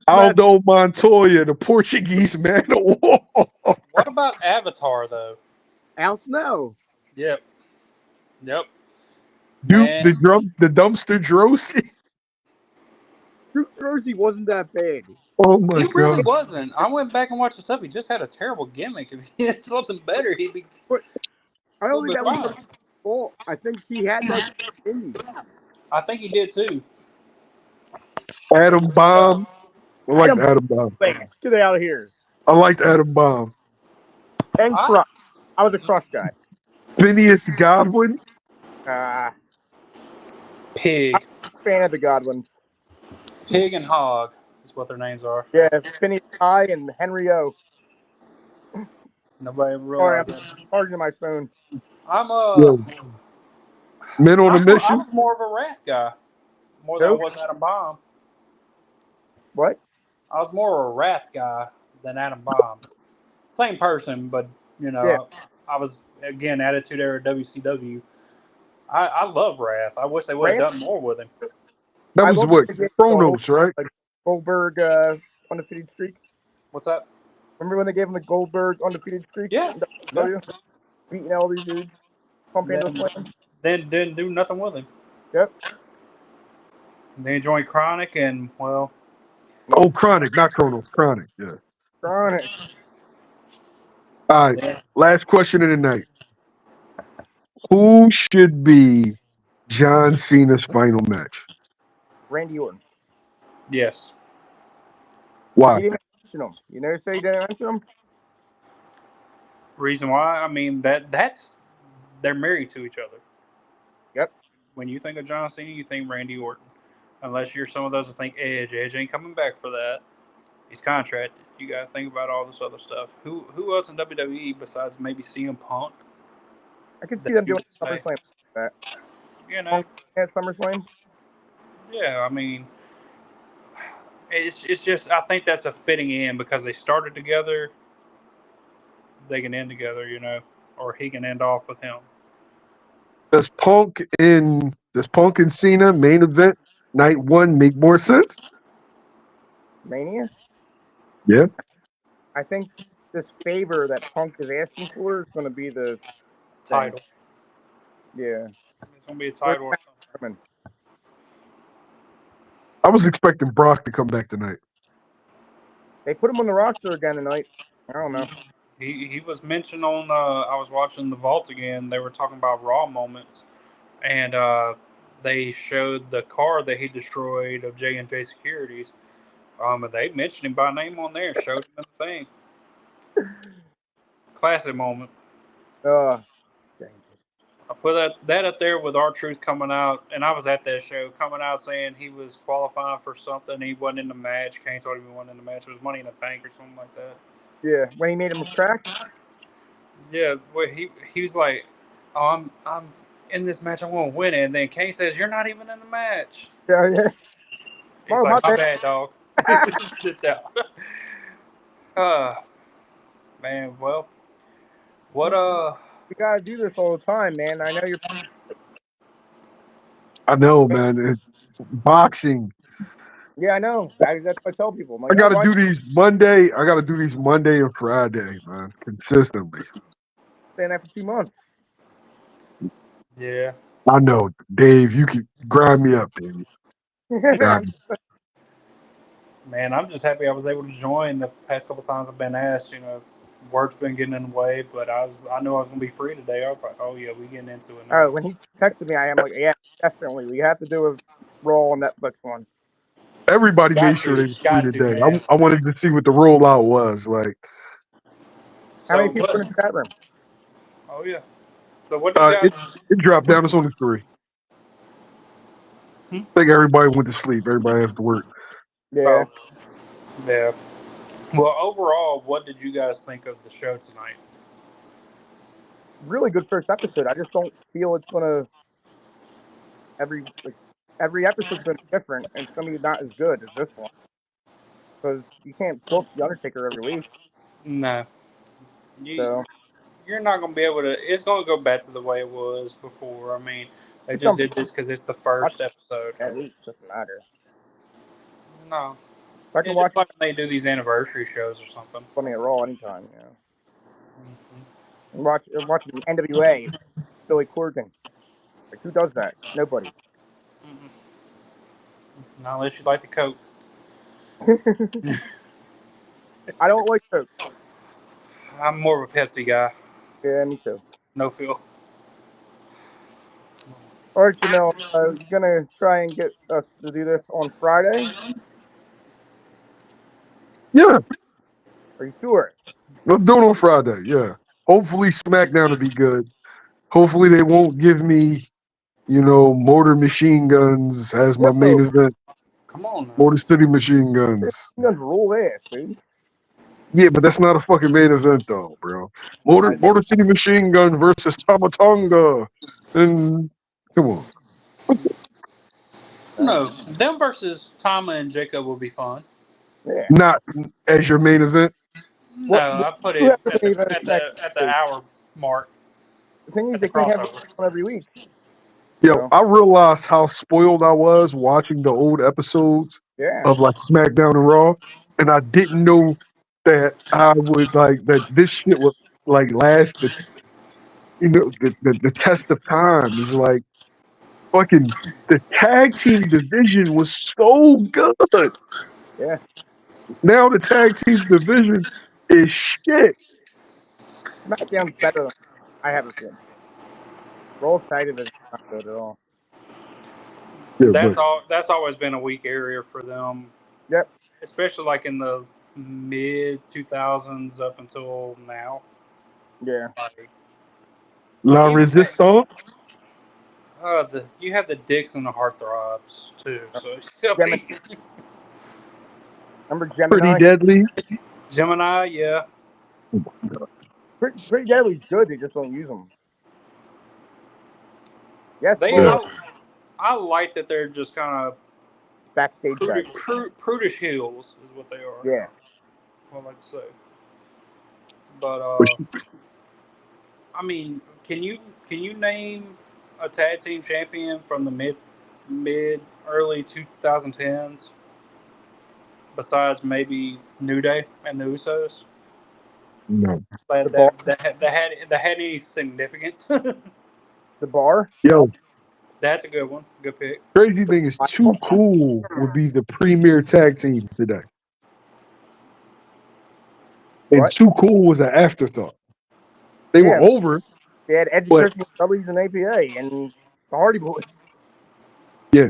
Aldo Montoya, the Portuguese man of war. What about Avatar though? Al Snow. Yep. Dude, the dumpster Drosy. Duke Drosy wasn't that bad. Oh my god. He really wasn't. I went back and watched the stuff. He just had a terrible gimmick. If he had something better, he'd be. But I don't think that was his fault. I think he had that in. I think he did too. Adam Bomb. I liked Adam Bomb. Get out of here. I liked Adam Bomb. And Crush. I was a Crush guy. Phineas Godwin. Pig. I'm a fan of the Godwins. Pig and Hog is what their names are. Yeah, Phineas I and Henry O. Nobody realized that. I'm charging my phone. I'm Men on a Mission. I was more of a Wrath guy. More than I was Adam Bomb. What? I was more of a Wrath guy than Adam Bomb. Same person, but I was again Attitude Era WCW. I love Wrath. I wish they would have done more with him. That was what Kronos, right? Goldberg undefeated streak. What's that? Remember when they gave him the Goldberg undefeated streak? Yeah. Beating all these dudes, pumping into the flame. Then didn't do nothing with him. Yep. They joined Chronic and well. Oh, Chronic, not Kronos. Chronic, yeah. Chronic. All right, last question of the night. Who should be John Cena's final match? Randy Orton. Yes. Why? You didn't mention him. You never say you didn't mention him? Reason why? I mean that's they're married to each other. Yep. When you think of John Cena, you think Randy Orton. Unless you're some of those that think Edge. Edge ain't coming back for that. He's contracted. You got to think about all this other stuff. Who else in WWE besides maybe CM Punk? I could see them doing SummerSlam like that. You know, at SummerSlam. Yeah, I mean, it's just I think that's a fitting end because they started together. They can end together, you know, or he can end off with him. Does Punk and Cena main event night one make more sense? Mania? Yeah. I think this favor that Punk is asking for is going to be the title. Yeah. It's going to be a title or something. I was expecting Brock to come back tonight. They put him on the roster again tonight. I don't know. He was mentioned on, I was watching The Vault again. They were talking about Raw moments. And they showed the car that he destroyed of J&J Securities. And they mentioned him by name on there. Showed him in the thing. Classic moment. I put that up there with R-Truth coming out, and I was at that show, coming out saying he was qualifying for something. He wasn't in the match. Kane told him he wasn't in the match. It was Money in the Bank or something like that. Yeah, when he made him crash. Yeah, well, he was like, "Oh, I'm in this match. I'm going to win it." And then Kane says, "You're not even in the match." Yeah. He's like, "My bad, dog." Sit down. Man, well, what You gotta do this all the time, man. I know you're. I know, man. It's boxing. Yeah, I know. That's what I tell people. Like, I gotta do these Monday. I gotta do these Monday and Friday, man, consistently. Saying that for 2 months. Yeah. I know, Dave. You can grind me up, baby. Man, I'm just happy I was able to join. The past couple times I've been asked, you know, work's been getting in the way, but I knew I was gonna be free today. I was like, oh yeah, we getting into it now. Oh, when he texted me, I'm like, yeah, definitely. We have to do a Raw on Netflix one. Everybody made sure they was free today. I wanted to see what the rollout was like. How many people are in the chat room? Oh yeah. So what do you guys? It dropped down. It's only 3. I think everybody went to sleep. Everybody has to work. Yeah. Yeah. Well, overall, what did you guys think of the show tonight? Really good first episode. I just don't feel it's gonna every episode's gonna be different, and it's gonna be not as good as this one because you can't book the Undertaker every week. No. You're not gonna be able to. It's gonna go back to the way it was before. I mean, they just did this because it's the first episode. At least doesn't matter. No. I can watch like when they do these anniversary shows or something. Funny at Raw anytime, you know. I'm watching the NWA, Billy Corgan. Like, who does that? Nobody. Not unless you like the Coke. I don't like Coke. I'm more of a Pepsi guy. Yeah, me too. No Phil. All right, Jamil, you're gonna try and get us to do this on Friday? Yeah. Are you sure? Let's do it on Friday. Yeah. Hopefully SmackDown will be good. Hopefully they won't give me, Motor Machine Guns as my main event. Come on, man. Motor City Machine Guns. Machine Guns rule ass, dude. Yeah, but that's not a fucking main event, though, bro. Motor City Machine Gun versus Tamatonga. And come on. No, them versus Tama and Jacob will be fun. Yeah. Not as your main event. No, I put it at the hour mark. The thing is, they can't have it on every week. Yo, I realized how spoiled I was watching the old episodes of like SmackDown and Raw, and I didn't know that I would like that this shit would like last the test of time. Is like fucking the tag team division was so good. Yeah. Now the tag team division is shit. SmackDown's better than I have a feeling. Roll side of it is not good at all. Yeah, That's always been a weak area for them. Yep. Especially like in the mid 2000s up until now. Yeah. Like, La even Resistance. you have the Dicks and the Heartthrobs too. So Remember Pretty Gemini? Deadly. Gemini, yeah. Pretty Deadly's good. They just don't use them. Yes, I like that they're just kind of backstage prudish heels is what they are. Yeah. I like to say. But I mean, can you name a tag team champion from the mid early 2010s besides maybe New Day and the Usos? No. That had any significance? The Bar? Yo, that's a good one. Good pick. crazy thing is, Too Cool would be the premier tag team today. And Too Cool was an afterthought. They were over. They had Edge, Christian, Dudley's, and APA, and the Hardy Boys. Yeah.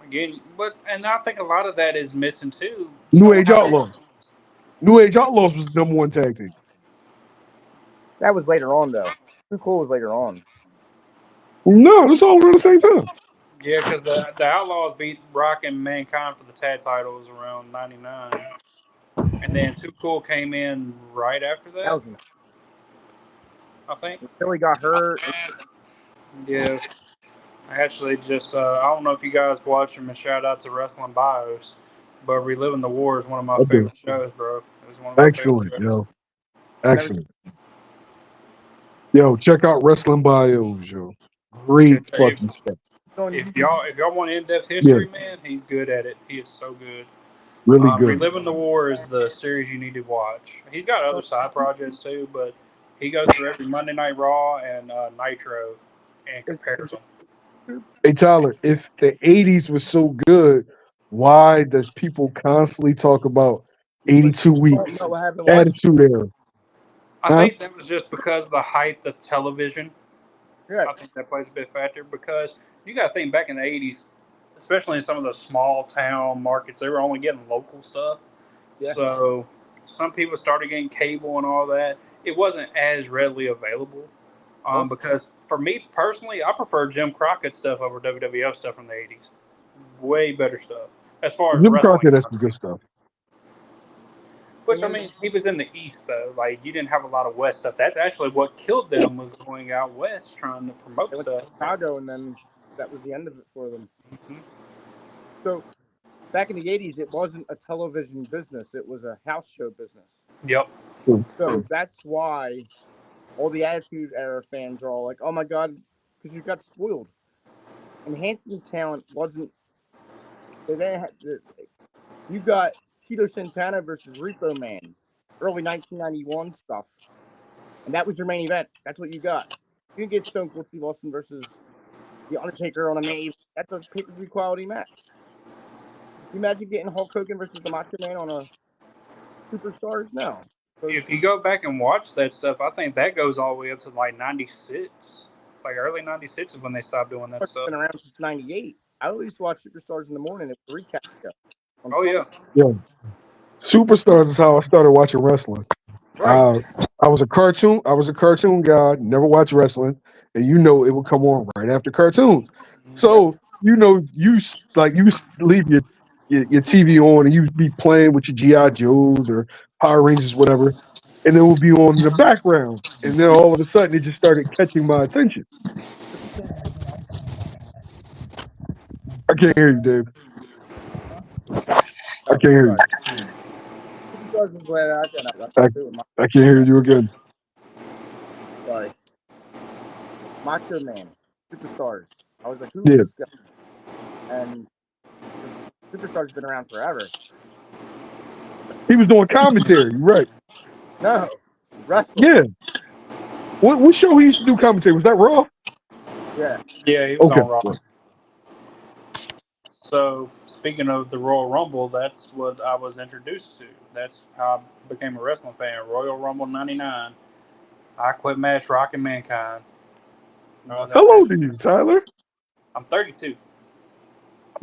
Again, and I think a lot of that is missing too. New Age Outlaws. New Age Outlaws was the #1 tag team. That was later on, though. Too Cool was later on. No, it's all around the same time. Yeah, because the Outlaws beat Rock and Mankind for the tag titles around '99, and then Too Cool came in right after that. I think. Billy got hurt. Yeah. I actually just I don't know if you guys watch them, and shout out to Wrestling Bios, but Reliving the War is one of my favorite shows, bro. It was one of my Excellent, favorite shows. yo. Excellent. Yo, check out Wrestling Bios, yo. Great fucking stuff. If y'all want in-depth history, man, he's good at it. He is so good. Really good. Reliving the War is the series you need to watch. He's got other side projects too, but he goes through every Monday Night Raw and Nitro and compares them. Hey Tyler, if the '80s was so good, why does people constantly talk about 82 weeks, Attitude Era? I think that was just because of the height of television. Yeah. I think that plays a big factor because you got to think back in the '80s, especially in some of the small town markets, they were only getting local stuff. Yeah. So some people started getting cable and all that. It wasn't as readily available. Because for me personally, I prefer Jim Crockett stuff over WWF stuff from the '80s. Way better stuff as far as Jim wrestling. Crockett has some good stuff. Which, I mean, he was in the East, though. Like, you didn't have a lot of West stuff. That's actually what killed them, was going out West trying to promote stuff. Went to Chicago, and then that was the end of it for them. Mm-hmm. So, back in the 80s, it wasn't a television business. It was a house show business. Yep. So, that's why all the Attitude Era fans are all like, oh, my God, because you got spoiled. Enhancing talent wasn't... You got Tito Santana versus Repo Man, early 1991 stuff. And that was your main event. That's what you got. You didn't get Stone Cold Steve Austin versus The Undertaker on a main event. That's a pay-per-view quality match. Can you imagine getting Hulk Hogan versus the Macho Man on a Superstars? No. So, if you go back and watch that stuff, I think that goes all the way up to like 96. Like early 96 is when they stopped doing that stuff. It's been around since 98. I always watch Superstars in the morning. It was a recap show. Oh, yeah. Yeah. Superstars is how I started watching wrestling. Right. I was a cartoon guy, never watched wrestling, and it would come on right after cartoons. So you leave your TV on and you be playing with your GI Joes or Power Rangers, whatever, and it would be on in the background. And then all of a sudden, it just started catching my attention. I can't hear you, Dave. I can't hear you. I can't hear you again. Sorry. Macho Man. Superstars. I was like, who Yeah. is this guy? And Superstars been around forever. He was doing commentary, right? No, wrestling. Yeah. What show he used to do commentary? Was that Raw? Yeah. Yeah, he was Okay. on Raw. So, speaking of the Royal Rumble, that's what I was introduced to. That's how I became a wrestling fan. Royal Rumble '99. I quit match Rockin' Mankind. No, that How match. old are you, Tyler? I'm 32.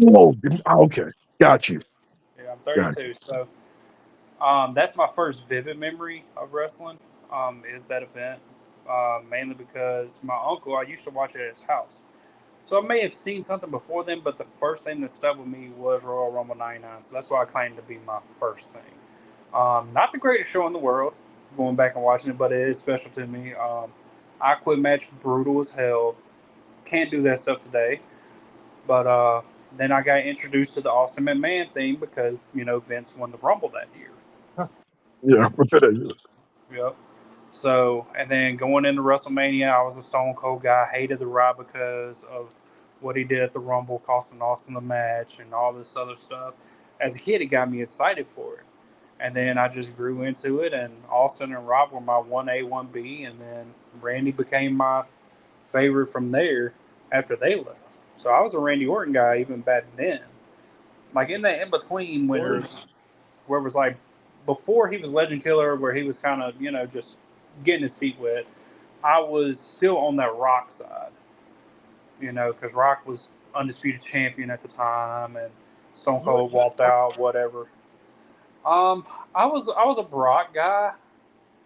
Oh, okay. Got you. Yeah, I'm Got 32. So, that's my first vivid memory of wrestling. Is that event? Mainly because my uncle, I used to watch it at his house. So I may have seen something before then, but the first thing that stuck with me was Royal Rumble '99. So that's why I claim to be my first thing. Not the greatest show in the world, going back and watching it, but it is special to me. I quit match brutal as hell. Can't do that stuff today. But then I got introduced to the Austin McMahon thing because, Vince won the Rumble that year. Yeah. Yep. So, and then going into WrestleMania, I was a Stone Cold guy. Hated The Rock because of what he did at the Rumble, costing Austin the match and all this other stuff. As a kid, it got me excited for it. And then I just grew into it, and Austin and Rob were my 1A, 1B, and then Randy became my favorite from there after they left. So I was a Randy Orton guy even back then. Like in that in between where it was like before he was Legend Killer, where he was kind of, just getting his feet wet, I was still on that Rock side, because Rock was undisputed champion at the time, and Stone Cold walked out, whatever. I was a Brock guy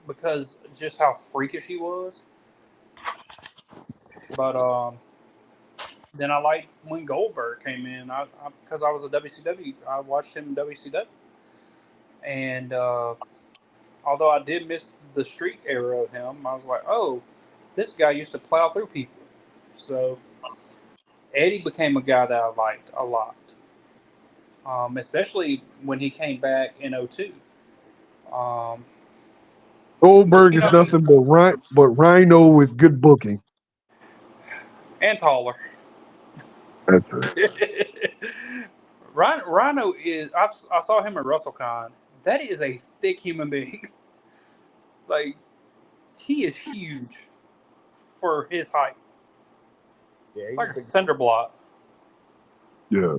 because just how freakish he was, but then I liked when Goldberg came in. Because I was a WCW, I watched him in WCW, and although I did miss the streak era of him, I was like, oh, this guy used to plow through people. So Eddie became a guy that I liked a lot, especially when he came back in '02. Um, Goldberg is nothing but Rhino with good booking. and taller. That's right. Rhino is. I saw him at WrestleCon. That is a thick human being. Like, he is huge for his height. Yeah, It's he's like a a big. cinder block. Yeah.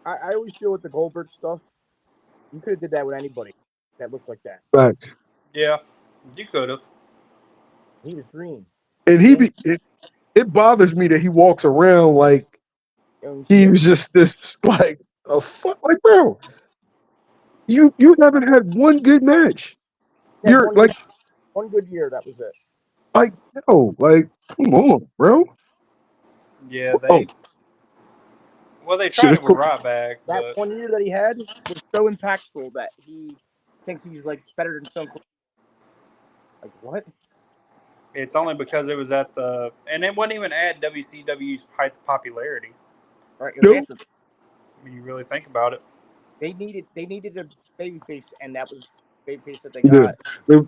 I always feel with the Goldberg stuff, you could have did that with anybody that looked like that. Facts. Yeah, you could have. He was green. And it bothers me that he walks around like You he was just this like a fuck like bro. You haven't had one good match. had You're like one good year. That was it. like no, like come on, bro. Yeah, Oh, they shit, tried it's it with cool. Ryback, That but 1 year that he had was so impactful that he thinks he's like better than Stone Cold. Like what? it's only because it was at and it wouldn't even add WCW's popularity. Right? It was Nope. after When you really think about it. they needed a babyface, and that was the babyface that they Yeah. got.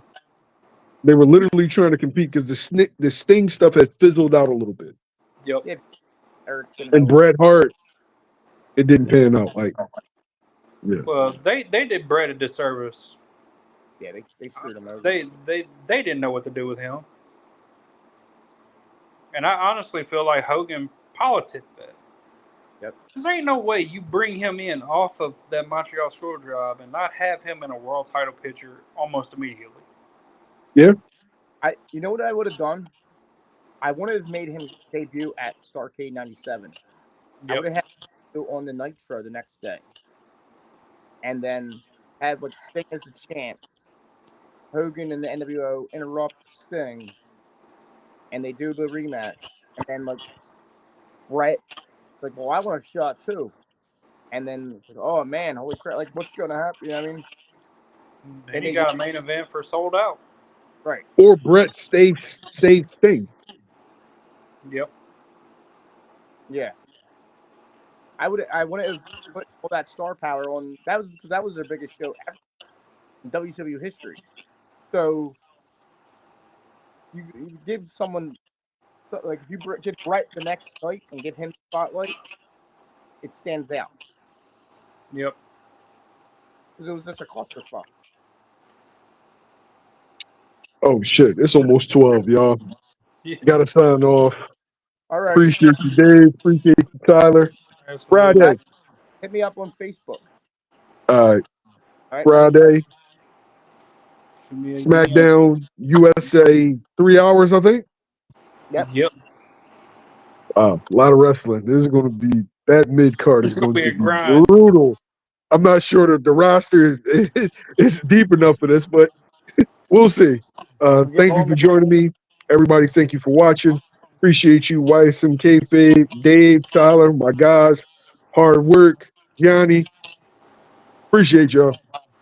They were literally trying to compete because the Sting stuff had fizzled out a little bit. Yep. Yeah, Erickson and And Bret Hart, it didn't pan out. Like, yeah. Well, they did Bret a disservice. yeah, they screwed him over. They didn't know what to do with him, and I honestly feel like Hogan politicked that. Yep. Because there ain't no way you bring him in off of that Montreal Screw Job and not have him in a world title picture almost immediately. Yeah. You know what I would have done? I would have made him debut at Starrcade '97. I would Yep. have had him on the Nitro the next day, and then had like Sting as the champ. Hogan and the NWO interrupt Sting, and they do the rematch, and then like Bret like, well, I want a shot too, and then it's like, oh man, holy crap, like what's gonna happen? You know what I mean? And And he they got a main event for Sold Out. right, Or Bret saved Sting. Yep. yeah. I would have put all that star power on that was because that was their biggest show ever in WCW history. So you give someone like if you did Bret the next night and give him the spotlight, it stands out. Yep. Because it was just a clusterfuck. Oh shit! It's almost 12, y'all. Yeah. Gotta sign off. All right. Appreciate you, Dave. Appreciate you, Tyler. Absolutely. Friday. Hit me up on Facebook. All right. All right. Friday. Shoot me a SmackDown USA 3 hours, I think. Yep. A lot of wrestling. This is going to be that mid card is It's gonna going be to a be grind. brutal. I'm not sure that the roster is deep enough for this, but we'll see. Thank you for joining me, everybody. Thank you for watching. Appreciate you, YSM, Kayfabe, Dave, Tyler, my guys. Hard work, Johnny. Appreciate y'all.